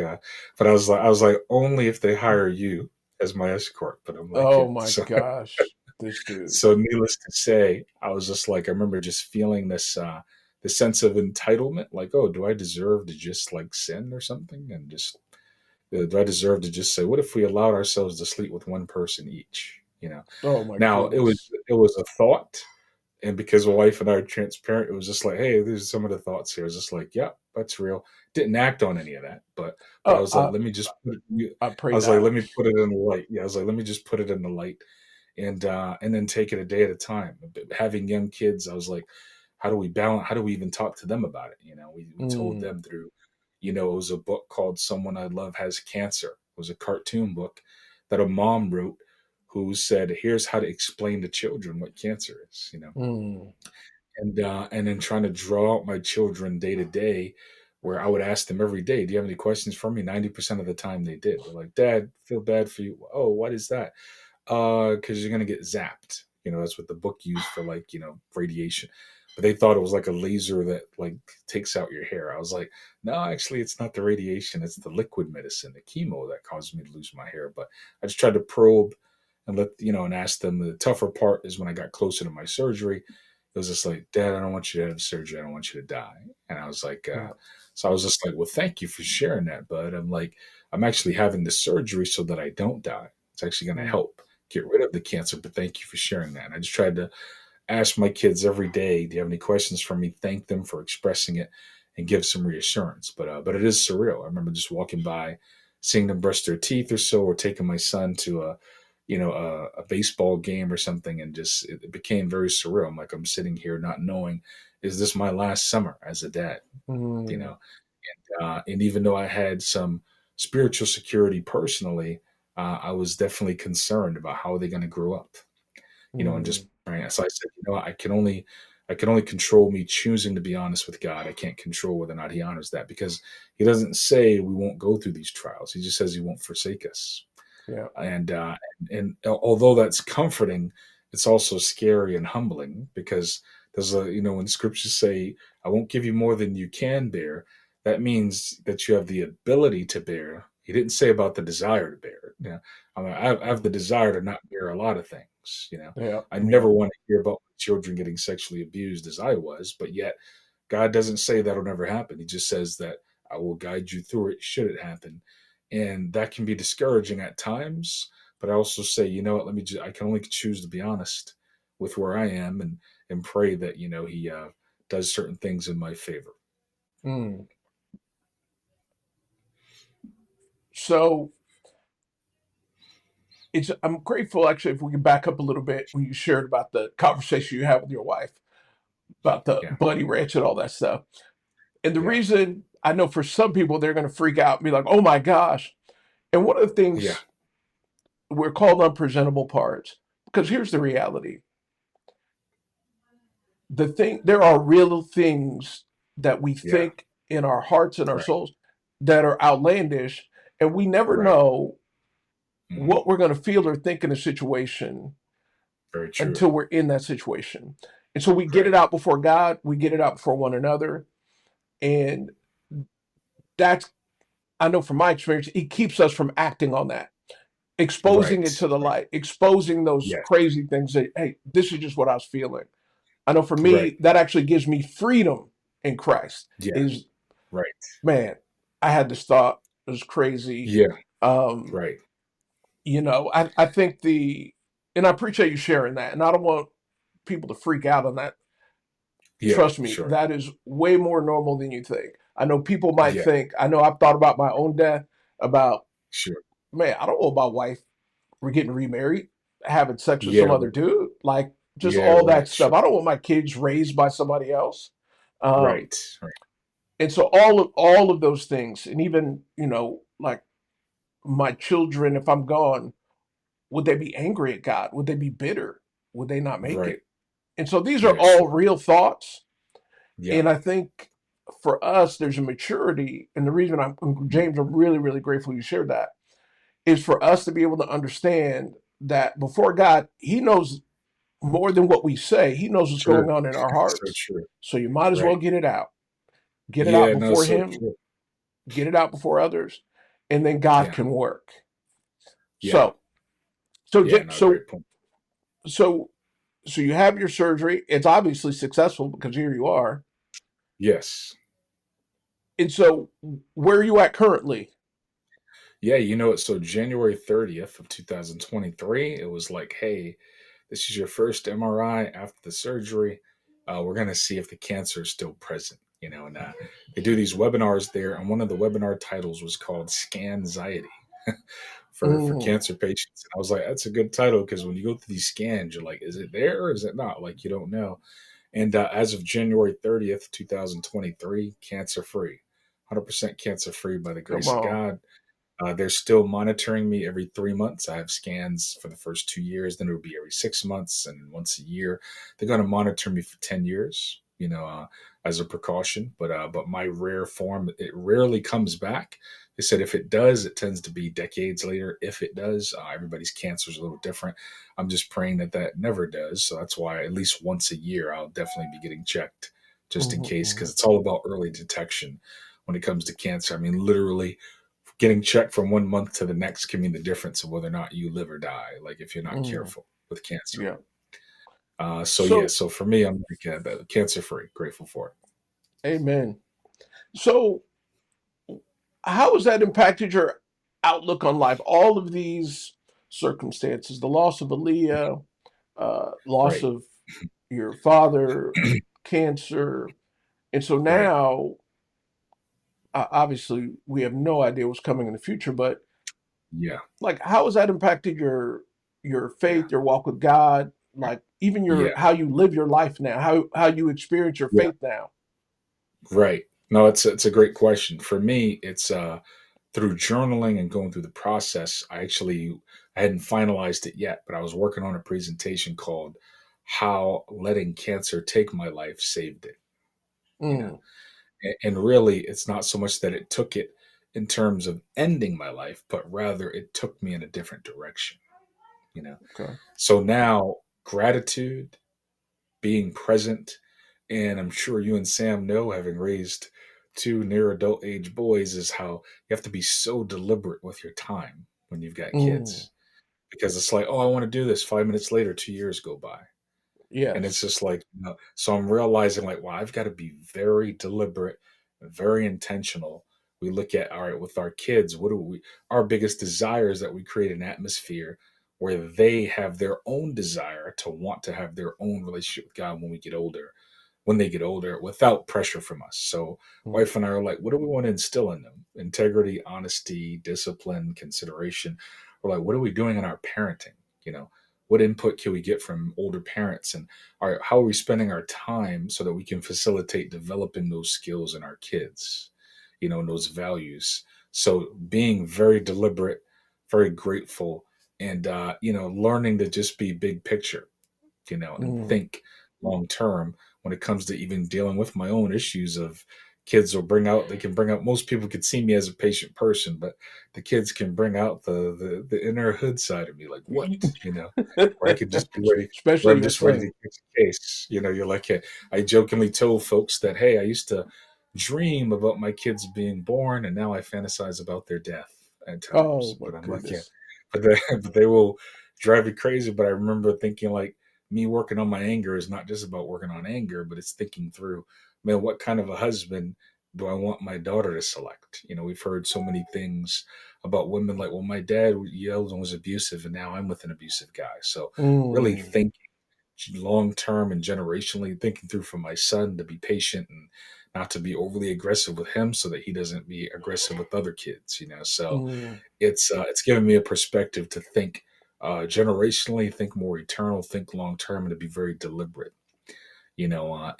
Speaker 3: but I was like, only if they hire you as my escort. But I'm like, yeah.
Speaker 2: Oh my
Speaker 3: So,
Speaker 2: gosh. This dude.
Speaker 3: so needless to say, I was just like, I remember just feeling this sense of entitlement, like, oh, do I deserve to just like sin or something, and just do I deserve to just say, what if we allowed ourselves to sleep with one person each?
Speaker 2: Oh my
Speaker 3: Now it was
Speaker 2: goodness.
Speaker 3: it was a thought, and because my wife and I are transparent, it was just like, hey, there's some of the thoughts here. It's just like, yeah, that's real. Didn't act on any of that, but I
Speaker 2: Oh,
Speaker 3: was like, let me just
Speaker 2: I
Speaker 3: I
Speaker 2: pray
Speaker 3: was like,
Speaker 2: not.
Speaker 3: let me put it in the light. Yeah, I was like, let me just put it in the light, and then take it a day at a time. Having young kids, I was like, how do we balance? How do we even talk to them about it? We told
Speaker 2: Mm.
Speaker 3: them through, it was a book called "Someone I Love Has Cancer." It was a cartoon book that a mom wrote, who said, "Here's how to explain to children what cancer is."
Speaker 2: Mm.
Speaker 3: And then trying to draw out my children day to day, where I would ask them every day, "Do you have any questions for me?" 90% of the time they did. They're like, "Dad, feel bad for you." Oh, what is that? Because you're gonna get zapped. That's what the book used for, like, radiation. But they thought it was like a laser that like takes out your hair. I was like, no, actually, it's not the radiation. It's the liquid medicine, the chemo, that caused me to lose my hair. But I just tried to probe and and ask them. The tougher part is when I got closer to my surgery. It was just like, Dad, I don't want you to have surgery. I don't want you to die. And I was like,
Speaker 2: Yeah.
Speaker 3: so I was just like, well, thank you for sharing that, bud. I'm like, I'm actually having the surgery so that I don't die. It's actually going to
Speaker 2: Mm.
Speaker 3: help get rid of the cancer, but thank you for sharing that. And I just tried to ask my kids every day, do you have any questions for me? Thank them for expressing it. and give some reassurance. But it is surreal. I remember just walking by, seeing them brush their teeth or so, or taking my son to a baseball game or something, and just it became very surreal. I'm like, I'm sitting here not knowing, is this my last summer as a dad? You
Speaker 2: Mm,
Speaker 3: know, and even though I had some spiritual security personally, I was definitely concerned about how are they going to grow up, and
Speaker 2: mm,
Speaker 3: just praying. So I said, I can only control me choosing to be honest with God. I can't control whether or not He honors that, because He doesn't say we won't go through these trials. He just says He won't forsake us.
Speaker 2: yeah.
Speaker 3: And although that's comforting, it's also scary and humbling, because there's when scriptures say, "I won't give you more than you can bear," that means that you have the ability to bear. He didn't say about the desire to bear. I mean, I have the desire to not bear a lot of things.
Speaker 2: Yeah.
Speaker 3: I
Speaker 2: Yeah.
Speaker 3: never want to hear about children getting sexually abused as I was, but yet God doesn't say that'll never happen. He just says that I will guide you through it should it happen. And that can be discouraging at times, but I also say, you know what, I can only choose to be honest with where I am, and pray that, he does certain things in my favor.
Speaker 2: Mm. So I'm grateful, actually, if we can back up a little bit when you shared about the conversation you had with your wife about the
Speaker 3: Yeah.
Speaker 2: bunny ranch and all that stuff. And the
Speaker 3: Yeah.
Speaker 2: reason I know for some people they're going to freak out and be like, "Oh my gosh!" And one of the
Speaker 3: Yeah.
Speaker 2: things we're called unpresentable parts, because here's the reality: there are real things that we
Speaker 3: Yeah.
Speaker 2: think in our hearts and our
Speaker 3: Right.
Speaker 2: souls that are outlandish, and we never
Speaker 3: Right.
Speaker 2: know
Speaker 3: Hmm.
Speaker 2: what we're going to feel or think in a situation
Speaker 3: Very true.
Speaker 2: until we're in that situation. And so we get it
Speaker 3: Right.
Speaker 2: out before God, we get it out before one another. And that's, I know from my experience, it keeps us from acting on that, exposing it
Speaker 3: Right.
Speaker 2: to the
Speaker 3: Right.
Speaker 2: light, exposing those
Speaker 3: Yes.
Speaker 2: crazy things that, hey, this is just what I was feeling. I know for
Speaker 3: Right.
Speaker 2: me, that actually gives me freedom in Christ.
Speaker 3: Yeah.
Speaker 2: Is,
Speaker 3: Right.
Speaker 2: man, I had this thought, it was crazy.
Speaker 3: Yeah.
Speaker 2: Um,
Speaker 3: Right.
Speaker 2: I think and I appreciate you sharing that. And I don't want people to freak out on that.
Speaker 3: Yeah.
Speaker 2: Trust me,
Speaker 3: Sure.
Speaker 2: that is way more normal than you think. I know people might
Speaker 3: Yeah.
Speaker 2: think, I know I've thought about my own death, about,
Speaker 3: Sure.
Speaker 2: man, I don't want my wife getting remarried, having sex with
Speaker 3: Yeah.
Speaker 2: some other
Speaker 3: Right.
Speaker 2: dude, like just
Speaker 3: Yeah.
Speaker 2: all that
Speaker 3: Right.
Speaker 2: stuff.
Speaker 3: Sure.
Speaker 2: I don't want my kids raised by somebody else. Um,
Speaker 3: Right. Right.
Speaker 2: and so all of those things, and even, like my children, if I'm gone, would they be angry at God? Would they be bitter? Would they not make
Speaker 3: Right.
Speaker 2: it? And so these are
Speaker 3: Yeah.
Speaker 2: all
Speaker 3: Sure.
Speaker 2: real thoughts.
Speaker 3: Yeah.
Speaker 2: And I think for us, there's a maturity. And the reason James, I'm really, really grateful you shared that, is for us to be able to understand that before God, He knows more than what we say. He knows what's
Speaker 3: True.
Speaker 2: going on in our
Speaker 3: So
Speaker 2: hearts.
Speaker 3: true.
Speaker 2: So you might as well
Speaker 3: Right.
Speaker 2: get it out. Get it out
Speaker 3: Yeah. No.
Speaker 2: before
Speaker 3: So
Speaker 2: Him,
Speaker 3: true.
Speaker 2: get it out before others, and then God
Speaker 3: Yeah.
Speaker 2: can work.
Speaker 3: Yeah.
Speaker 2: So, so,
Speaker 3: Yeah. No.
Speaker 2: so,
Speaker 3: Great point.
Speaker 2: so, so you have your surgery. It's obviously successful because here you are.
Speaker 3: Yes.
Speaker 2: And so, where are you at currently?
Speaker 3: Yeah. So January 30th of 2023, it was like, hey, this is your first MRI after the surgery. We're going to see if the cancer is still present. And they do these webinars there, and one of the webinar titles was called Scanxiety for
Speaker 2: Mm,
Speaker 3: cancer patients. And I was like, that's a good title, because when you go through these scans, you're like, is it there or is it not? Like, you don't know. And as of January 30th, 2023, cancer free, 100% cancer free by the
Speaker 2: come
Speaker 3: grace of
Speaker 2: on.
Speaker 3: God. They're still monitoring me every 3 months. I have scans for the first 2 years, then it would be every 6 months and once a year. They're going to monitor me for 10 years, as a precaution. But my rare form, it rarely comes back. They said if it does, it tends to be decades later. If it does, everybody's cancer is a little different. I'm just praying that that never does. So that's why at least once a year, I'll definitely be getting checked just in
Speaker 2: Mhm,
Speaker 3: case, because
Speaker 2: mhm,
Speaker 3: it's all about early detection when it comes to cancer. I mean, literally, getting checked from 1 month to the next can mean the difference of whether or not you live or die. Like if you're not
Speaker 2: mhm.
Speaker 3: careful with cancer.
Speaker 2: Yeah.
Speaker 3: So yeah,
Speaker 2: So,
Speaker 3: so for me, I'm like cancer free, grateful for it.
Speaker 2: amen. So, how has that impacted your outlook on life? All of these circumstances, the loss of Aaliyah, loss
Speaker 3: Right.
Speaker 2: of your father, cancer. And so
Speaker 3: Right.
Speaker 2: now, obviously we have no idea what's coming in the future, but
Speaker 3: Yeah,
Speaker 2: like how has that impacted your
Speaker 3: yeah,
Speaker 2: faith, your walk with God, like even your
Speaker 3: yeah,
Speaker 2: how you live your life now, how you experience your
Speaker 3: yeah.
Speaker 2: faith now?
Speaker 3: Right. No, it's a great question. For me, it's through journaling and going through the process. I hadn't finalized it yet, but I was working on a presentation called "How Letting Cancer Take My Life Saved It." You know,
Speaker 2: Mm,
Speaker 3: and really, it's not so much that it took it in terms of ending my life, but rather it took me in a different direction. You know,
Speaker 2: okay.
Speaker 3: so now gratitude, being present. And I'm sure you and Sam know, having raised two near adult age boys, is how you have to be so deliberate with your time when you've got
Speaker 2: Mm,
Speaker 3: kids. Because it's like, oh, I want to do this. 5 minutes later, 2 years go by. And it's
Speaker 2: yes.
Speaker 3: just like, so I'm realizing, like, wow, I've got to be very deliberate, very intentional. We look at, all right, with our kids, our biggest desire is that we create an atmosphere where they have their own desire to want to have their own relationship with God when they get older without pressure from us. So
Speaker 2: Mm,
Speaker 3: wife and I are like, what do we want to instill in them? Integrity, honesty, discipline, consideration. We're like, what are we doing in our parenting? You know, what input can we get from older parents, and how are we spending our time so that we can facilitate developing those skills in our kids, and those values. So being very deliberate, very grateful, and learning to just be big picture, and
Speaker 2: mm,
Speaker 3: think long term when it comes to even dealing with my own issues of kids they can bring out, most people could see me as a patient person, but the kids can bring out the inner hood side of me, like what, where I could just be ready, where
Speaker 2: especially
Speaker 3: I'm
Speaker 2: your
Speaker 3: just ready to
Speaker 2: son.
Speaker 3: catch a case. You're like, hey, I jokingly told folks that, hey, I used to dream about my kids being born, and now I fantasize about their death at
Speaker 2: Oh
Speaker 3: times.
Speaker 2: my
Speaker 3: But I'm like, yeah,
Speaker 2: goodness.
Speaker 3: but they will drive me crazy. But I remember thinking, like, me working on my anger is not just about working on anger, but it's thinking through, man, what kind of a husband do I want my daughter to select? We've heard so many things about women, like, well, my dad yelled and was abusive, and now I'm with an abusive guy. So really
Speaker 2: Mm,
Speaker 3: thinking long term and generationally, thinking through for my son to be patient and not to be overly aggressive with him so that he doesn't be aggressive with other kids. So
Speaker 2: mm,
Speaker 3: it's given me a perspective to think generationally, think more eternal, think long term, and to be very deliberate. And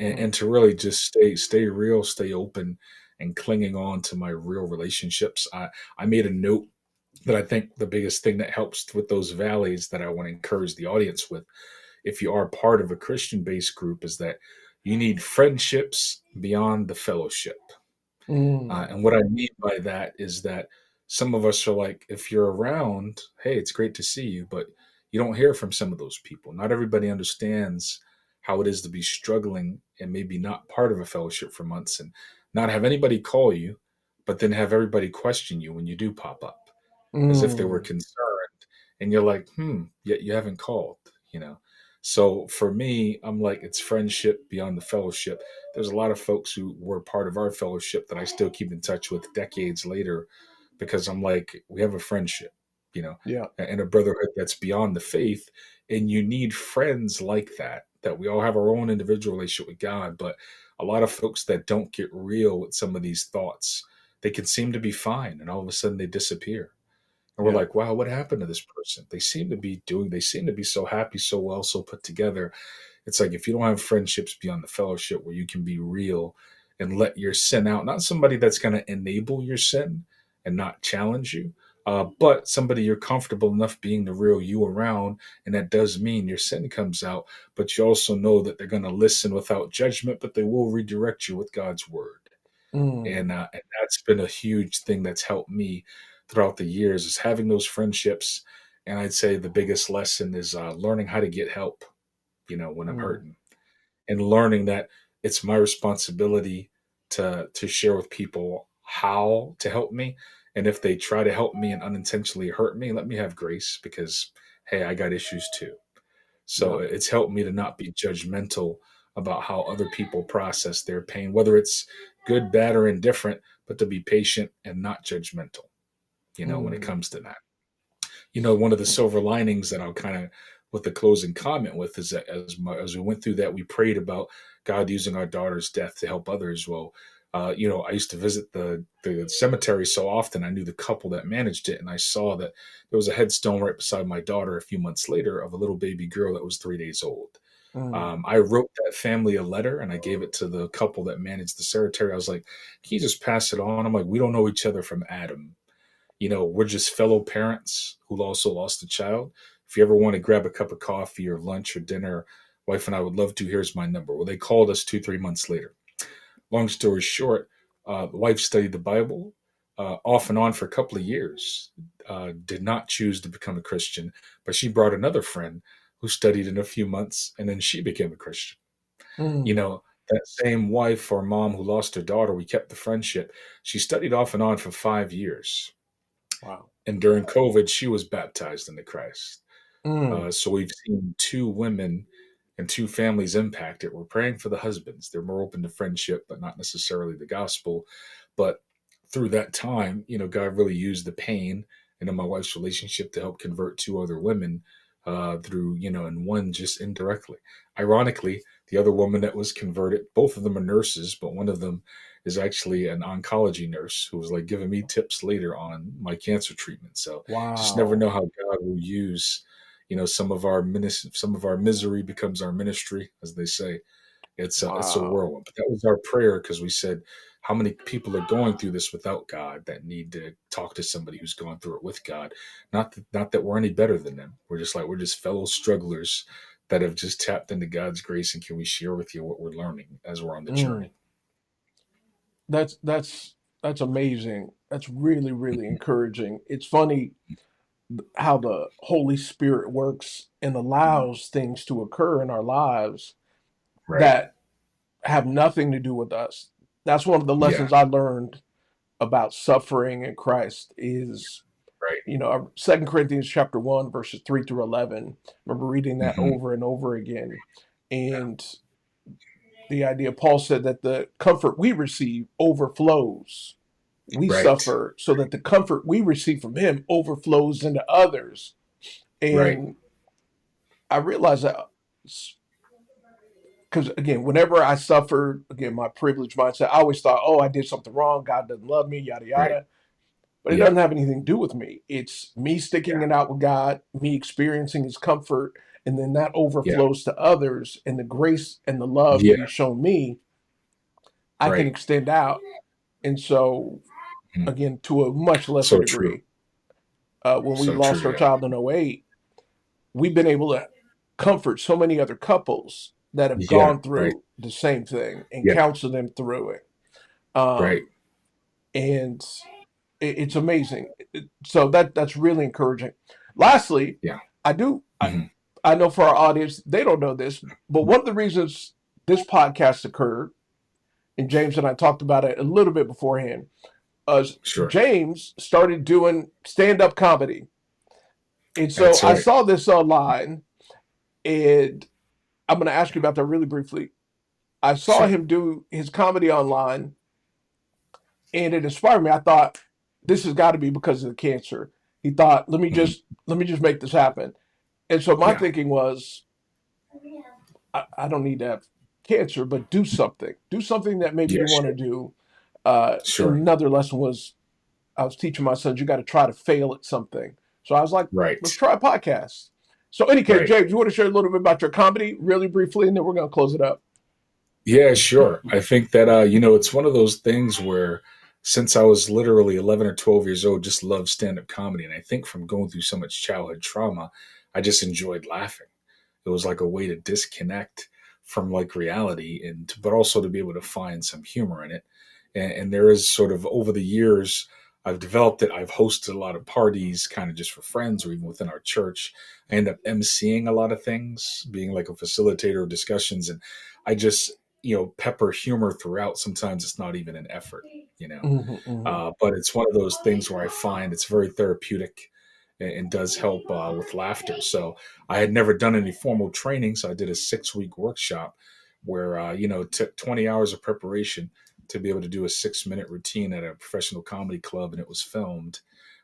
Speaker 2: mm,
Speaker 3: to really just stay real, stay open, and clinging on to my real relationships. I made a note that I think the biggest thing that helps with those valleys that I want to encourage the audience with, if you are part of a Christian based group, is that you need friendships beyond the fellowship.
Speaker 2: mm,
Speaker 3: And what I mean by that is that some of us are like, if you're around, hey, it's great to see you, but you don't hear from some of those people. Not everybody understands how it is to be struggling and maybe not part of a fellowship for months and not have anybody call you, but then have everybody question you when you do pop up as if they were
Speaker 2: mm,
Speaker 3: concerned. And you're like, yet you haven't called. So for me, I'm like, it's friendship beyond the fellowship. There's a lot of folks who were part of our fellowship that I still keep in touch with decades later because I'm like, we have a friendship, you know,
Speaker 2: yeah.
Speaker 3: and a brotherhood that's beyond the faith. And you need friends like that we all have our own individual relationship with God. But a lot of folks that don't get real with some of these thoughts, they can seem to be fine and all of a sudden they disappear. And we're
Speaker 2: Yeah.
Speaker 3: like, wow, what happened to this person? They seem to be so happy, so well, so put together. It's like, if you don't have friendships beyond the fellowship where you can be real and let your sin out, not somebody that's going to enable your sin and not challenge you, but somebody you're comfortable enough being the real you around. And that does mean your sin comes out, but you also know that they're going to listen without judgment, but they will redirect you with God's word.
Speaker 2: Mm,
Speaker 3: And that's been a huge thing that's helped me throughout the years, is having those friendships. And I'd say the biggest lesson is learning how to get help, when I'm
Speaker 2: mm,
Speaker 3: hurting, and learning that it's my responsibility to share with people how to help me. And if they try to help me and unintentionally hurt me, let me have grace, because hey, I got issues too. So
Speaker 2: yeah.
Speaker 3: it's helped me to not be judgmental about how other people process their pain, whether it's good, bad, or indifferent, but to be patient and not judgmental, when it
Speaker 2: Mm,
Speaker 3: comes to that. One of the silver linings that I'll kind of, with the closing comment with, is that as we went through that, we prayed about God using our daughter's death to help others. Well, I used to visit the cemetery so often. I knew the couple that managed it, and I saw that there was a headstone right beside my daughter a few months later of a little baby girl that was 3 days old.
Speaker 2: Mm,
Speaker 3: I wrote that family a letter and I gave it to the couple that managed the cemetery. I was like, "Can you just pass it on?" I'm like, "We don't know each other from Adam. We're just fellow parents who also lost a child. If you ever want to grab a cup of coffee or lunch or dinner, wife and I would love to. Here's my number." Well, they called us 2, 3 months later. Long story short, the wife studied the Bible off and on for a couple of years, did not choose to become a Christian, but she brought another friend who studied in a few months, and then she became a Christian. You
Speaker 2: mm,
Speaker 3: know, that same wife or mom who lost her daughter, we kept the friendship. She studied off and on for 5 years.
Speaker 2: wow.
Speaker 3: And during COVID, she was baptized into Christ.
Speaker 2: Mm,
Speaker 3: So we've seen two women and two families impacted. We're praying for the husbands. They're more open to friendship, but not necessarily the gospel. But through that time, God really used the pain and in my wife's relationship to help convert two other women through, and one just indirectly. Ironically, the other woman that was converted, both of them are nurses, but one of them is actually an oncology nurse who was like giving me tips later on my cancer treatment. So just never
Speaker 2: wow.
Speaker 3: know how God will use some of our misery becomes our ministry, as they say. It's a
Speaker 2: Wow.
Speaker 3: whirlwind. But that was our prayer because we said, how many people are going through this without God that need to talk to somebody who's gone through it with God? Not that we're any better than them. We're just fellow strugglers that have just tapped into God's grace, and can we share with you what we're learning as we're on the
Speaker 2: Mm.
Speaker 3: journey?
Speaker 2: That's amazing. That's really, really encouraging. It's funny how the Holy Spirit works and allows things to occur in our lives
Speaker 3: Right.
Speaker 2: that have nothing to do with us. That's one of the
Speaker 3: Yeah.
Speaker 2: lessons I learned about suffering in Christ is,
Speaker 3: Right.
Speaker 2: 2 Corinthians chapter 1, verses 3 through 11. I remember reading that
Speaker 3: Hmm.
Speaker 2: over and over again. And the idea, Paul said that the comfort we receive overflows. We
Speaker 3: Right.
Speaker 2: suffer so that the comfort we receive from him overflows into others.
Speaker 3: Right.
Speaker 2: And I realized that because, again, whenever I suffered, again, my privileged mindset, I always thought, oh, I did something wrong. God doesn't love me, yada,
Speaker 3: Right.
Speaker 2: yada. But it
Speaker 3: Yeah.
Speaker 2: doesn't have anything to do with me. It's me sticking
Speaker 3: Yeah.
Speaker 2: it out with God, me experiencing his comfort, and then that
Speaker 3: Yeah.
Speaker 2: overflows to others. And the grace and the love that
Speaker 3: Yeah.
Speaker 2: he's shown me, I can
Speaker 3: Right.
Speaker 2: extend out. And so,
Speaker 3: Mhm.
Speaker 2: again, to a much lesser
Speaker 3: So true.
Speaker 2: degree, when we
Speaker 3: So
Speaker 2: lost
Speaker 3: true.
Speaker 2: our
Speaker 3: Yeah.
Speaker 2: child in '08, we've been able to comfort so many other couples that have
Speaker 3: Yeah.
Speaker 2: gone
Speaker 3: Right.
Speaker 2: through the same thing and
Speaker 3: Yeah.
Speaker 2: counsel them through it.
Speaker 3: Right.
Speaker 2: Um, and it's amazing. So that's really encouraging. Lastly,
Speaker 3: Yeah.
Speaker 2: I do I,
Speaker 3: Mhm.
Speaker 2: I know for our audience they don't know this, but one of the reasons this podcast occurred, and James and I talked about it a little bit beforehand, was
Speaker 3: Sure.
Speaker 2: James started doing stand up comedy, and so
Speaker 3: That's
Speaker 2: I
Speaker 3: right.
Speaker 2: saw this online, and I'm going to ask you about that really briefly. I saw
Speaker 3: Sure.
Speaker 2: him do his comedy online, and it inspired me. I thought this has got to be because of the cancer. He thought,
Speaker 3: Mhm.
Speaker 2: let me just make this happen. And so my
Speaker 3: Yeah.
Speaker 2: thinking was, I don't need to have cancer, but do something that maybe
Speaker 3: Yeah.
Speaker 2: you want to
Speaker 3: Sure.
Speaker 2: do.
Speaker 3: Sure.
Speaker 2: Another lesson was I was teaching my sons, you got to try to fail at something. So I was like,
Speaker 3: Right.
Speaker 2: let's try a podcast. So, any case,
Speaker 3: Right.
Speaker 2: James, you want to share a little bit about your comedy, really briefly, and then we're going to close it up.
Speaker 3: Yeah. Sure. I think that it's one of those things where since I was literally 11 or 12 years old, just loved stand up comedy, and I think from going through so much childhood trauma, I just enjoyed laughing. It was like a way to disconnect from like reality but also to be able to find some humor in it. And there is sort of over the years I've developed it. I've hosted a lot of parties kind of just for friends or even within our church. I end up emceeing a lot of things, being like a facilitator of discussions, and I just pepper humor throughout. Sometimes it's not even an effort, you know.
Speaker 2: Mm-hmm, mm-hmm.
Speaker 3: But it's one of those things where I find it's very therapeutic and does help with laughter. So I had never done any formal training, so I did a 6 week workshop where it took 20 hours of preparation to be able to do a 6 minute routine at a professional comedy club, and it was filmed.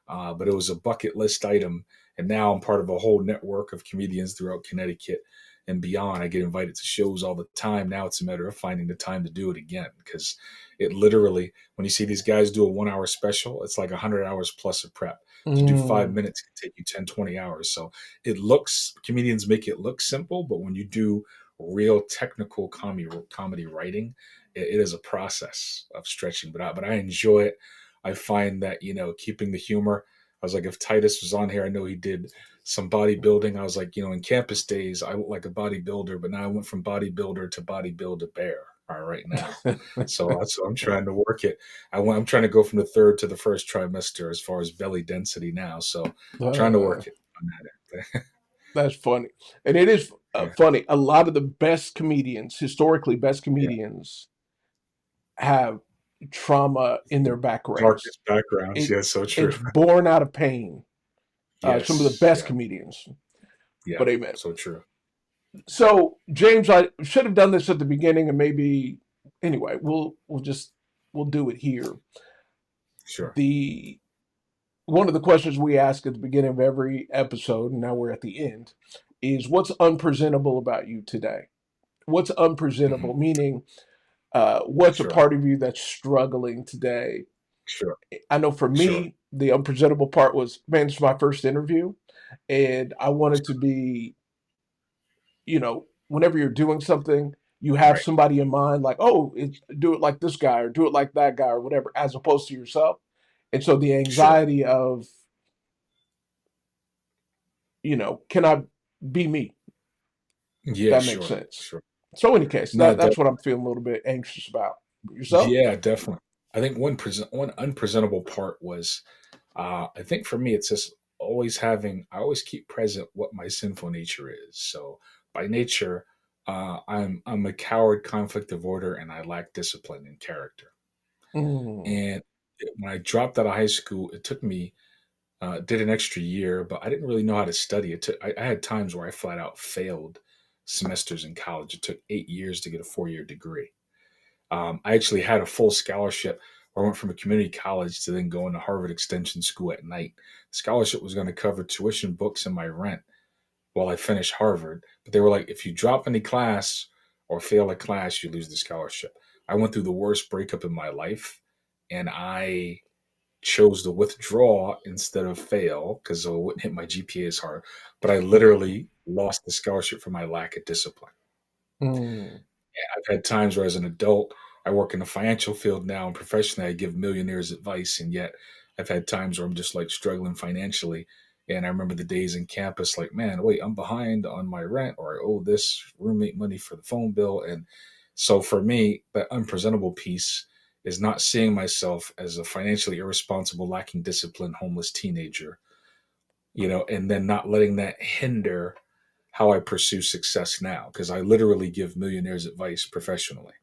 Speaker 3: But it was a bucket list item, and now I'm part of a whole network of comedians throughout Connecticut. and beyond. I get invited to shows all the time. Now it's a matter of finding the time to do it again, because it literally, when you see these guys do a 1 hour special, it's like 100 hours plus of prep. To do
Speaker 2: Mm.
Speaker 3: 5 minutes can take you 10, 20 hours. So comedians make it look simple, but when you do real technical comedy writing, it is a process of stretching. But I enjoy it. I find that, keeping the humor. I was like, if Titus was on here, I know he did some bodybuilding. I was like, in campus days, I look like a bodybuilder, but now I went from bodybuilder to bodybuilder bear. All right now. So I'm trying to work it. I'm trying to go from the third to the first trimester as far as belly density now. So trying to
Speaker 2: Uh,
Speaker 3: work it on that.
Speaker 2: that's funny. And it is
Speaker 3: Yeah.
Speaker 2: funny. A lot of the best comedians, historically best
Speaker 3: Yeah.
Speaker 2: comedians, have trauma in their backgrounds.
Speaker 3: Darkest backgrounds.
Speaker 2: It
Speaker 3: Yeah, so true.
Speaker 2: it's born out of pain. Some of the
Speaker 3: Yes.
Speaker 2: best
Speaker 3: Yeah.
Speaker 2: comedians.
Speaker 3: Yeah.
Speaker 2: But amen.
Speaker 3: So true.
Speaker 2: So James, I should have done this at the beginning, and maybe anyway, we'll do it here.
Speaker 3: Sure.
Speaker 2: The One of the questions we ask at the beginning of every episode, and now we're at the end, is what's unpresentable about you today? What's
Speaker 3: Hmm.
Speaker 2: unpresentable? Meaning, what's a
Speaker 3: Sure.
Speaker 2: part of you that's struggling today?
Speaker 3: Sure.
Speaker 2: I know for
Speaker 3: Sure.
Speaker 2: me, the unpresentable part was, man, this is my first interview, and I wanted to be, whenever you're doing something, you have
Speaker 3: Right.
Speaker 2: somebody in mind, like, oh, do it like this guy or do it like that guy or whatever, as opposed to yourself. And so the
Speaker 3: Sure.
Speaker 2: anxiety of, can I be me?
Speaker 3: Yeah.
Speaker 2: That makes
Speaker 3: Sure.
Speaker 2: sense.
Speaker 3: Sure.
Speaker 2: So, any case,
Speaker 3: No,
Speaker 2: that's what I'm feeling a little bit anxious about. Yourself?
Speaker 3: yeah, definitely. I think one unpresentable part was, I think for me, it's just I always keep present what my sinful nature is. So by nature, I'm a coward, conflict avoider, and I lack discipline and character.
Speaker 2: Mm,
Speaker 3: And when I dropped out of high school, it took me did an extra year, but I didn't really know how to study. I had times where I flat out failed semesters in college. It took 8 years to get a 4 year degree. I actually had a full scholarship where I went from a community college to then go into Harvard Extension School at night. The scholarship was going to cover tuition, books, and my rent while I finished Harvard. But they were like, if you drop any class or fail a class, you lose the scholarship. I went through the worst breakup in my life, and I chose to withdraw instead of fail because I wouldn't hit my GPA as hard. But I literally lost the scholarship for my lack of discipline.
Speaker 2: mm,
Speaker 3: I've had times where, as an adult, I work in the financial field now, and professionally, I give millionaires advice, and yet I've had times where I'm just like struggling financially. And I remember the days in campus, like, man, wait, I'm behind on my rent, or I owe this roommate money for the phone bill. And so for me, that unpresentable piece is not seeing myself as a financially irresponsible, lacking discipline, homeless teenager, and then not letting that hinder how I pursue success now. Because I literally give millionaires advice professionally,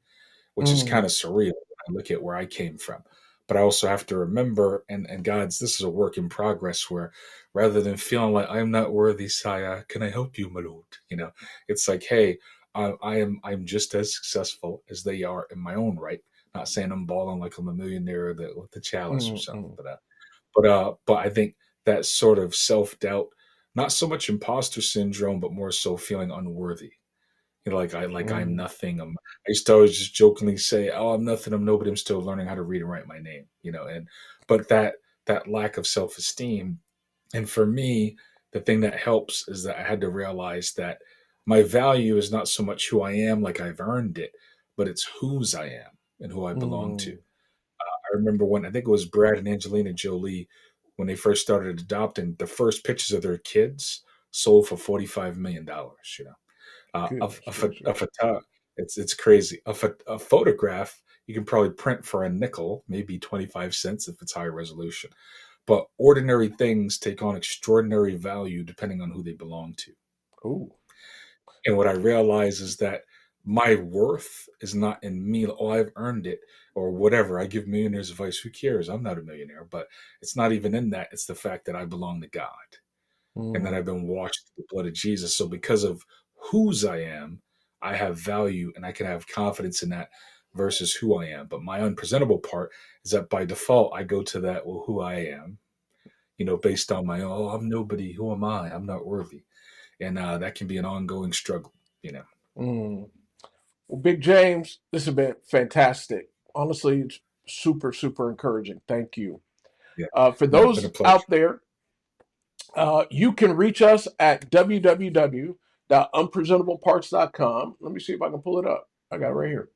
Speaker 3: which is kind
Speaker 2: mm,
Speaker 3: of surreal when I look at where I came from. But I also have to remember, and God's, this is a work in progress, where rather than feeling like I'm not worthy, Saya, can I help you, my lord? It's like, hey, I'm just as successful as they are in my own right. Not saying I'm balling like I'm a millionaire with the chalice or
Speaker 2: mm,
Speaker 3: something,
Speaker 2: mm,
Speaker 3: but I think that sort of self doubt, not so much imposter syndrome, but more so feeling unworthy. I'm
Speaker 2: mm,
Speaker 3: nothing. I used to always just jokingly say, "Oh, I'm nothing. I'm nobody. I'm still learning how to read and write my name." And but that lack of self esteem, and for me, the thing that helps is that I had to realize that my value is not so much who I am, like I've earned it, but it's whose I am and who I belong to.
Speaker 2: mm.
Speaker 3: I remember when, I think it was Brad and Angelina Jolie, when they first started adopting, the first pictures of their kids sold for $45 million.
Speaker 2: Goodness
Speaker 3: A
Speaker 2: gracious.
Speaker 3: photo, it's crazy. A photograph you can probably print for a nickel, maybe 25 cents if it's high resolution. But ordinary things take on extraordinary value depending on who they belong to.
Speaker 2: Oh.
Speaker 3: And what I realize is that my worth is not in me. Oh, I've earned it or whatever. I give millionaires advice. Who cares? I'm not a millionaire, but it's not even in that. It's the fact that I belong to God and that I've
Speaker 2: Mm,
Speaker 3: been washed with the blood of Jesus. So because of whose I am, I have value and I can have confidence in that versus who I am. But my unpresentable part is that by default, I go to that, well, who I am, based on my, oh, I'm nobody. Who am I? I'm not worthy. And that can be an ongoing struggle. you know.
Speaker 2: Mm. Well, Big James, this has been fantastic. Honestly, it's super, super encouraging. Thank you.
Speaker 3: Yeah,
Speaker 2: For
Speaker 3: no, been a
Speaker 2: those
Speaker 3: pleasure.
Speaker 2: out there, you can reach us at www.unpresentableparts.com. Let me see if I can pull it up. I got it right here.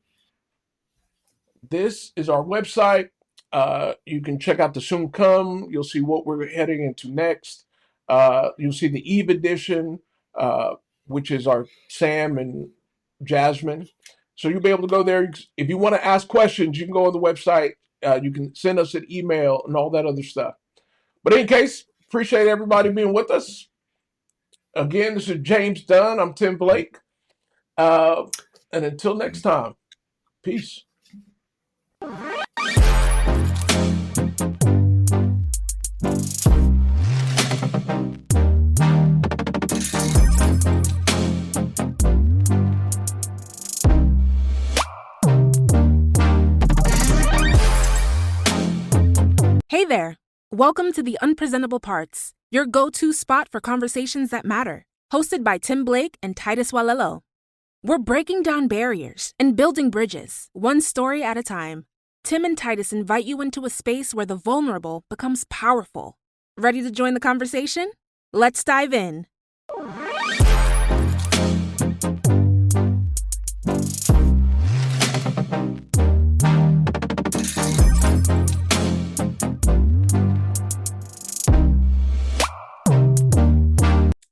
Speaker 2: This is our website. You can check out the soon come. You'll see what we're heading into next. You'll see the Eve edition, which is our Sam and Jasmine. So you'll be able to go there. If you want to ask questions, you can go on the website. You can send us an email and all that other stuff. But in any case, appreciate everybody being with us. Again, this is James Dunn. I'm Tim Blake. Uh, and until next time, peace.
Speaker 1: Hey there! Welcome to The Unpresentable Parts, your go-to spot for conversations that matter. Hosted by Tim Blake and Titus Walello. We're breaking down barriers and building bridges, one story at a time. Tim and Titus invite you into a space where the vulnerable becomes powerful. Ready to join the conversation? Let's dive in.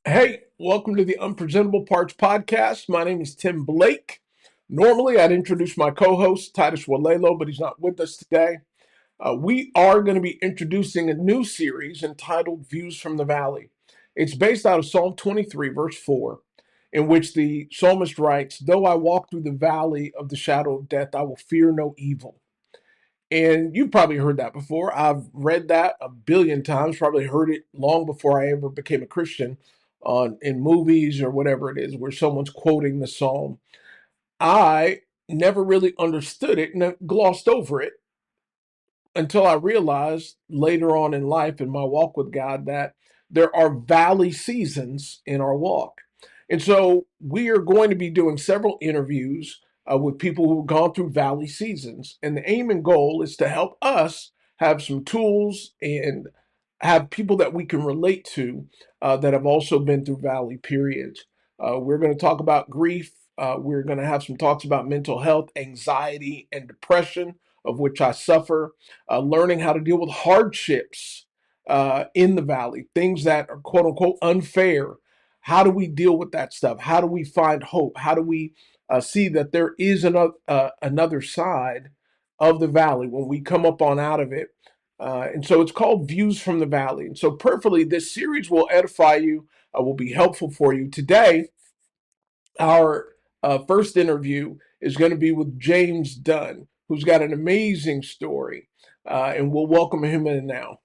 Speaker 2: Hey, welcome to the Unpresentable Parts podcast. My name is Tim Blake. Normally, I'd introduce my co-host, Titus Walello, but he's not with us today. We are going to be introducing a new series entitled Views from the Valley. It's based out of Psalm 23, verse 4, in which the psalmist writes, "Though I walk through the valley of the shadow of death, I will fear no evil." And you've probably heard that before. I've read that a billion times, probably heard it long before I ever became a Christian in movies or whatever it is, where someone's quoting the psalm. I never really understood it and I glossed over it until I realized later on in life in my walk with God that there are valley seasons in our walk. And so we are going to be doing several interviews with people who've gone through valley seasons. And the aim and goal is to help us have some tools and have people that we can relate to that have also been through valley periods. We're going to talk about grief. We're going to have some talks about mental health, anxiety, and depression, of which I suffer. Learning how to deal with hardships in the valley, things that are quote unquote unfair. How do we deal with that stuff? How do we find hope? How do we see that there is another side of the valley when we come up on out of it? And so it's called Views from the Valley. And so, perfectly, this series will edify you, will be helpful for you. Today, our first interview is going to be with James Dunn, who's got an amazing story, and we'll welcome him in now.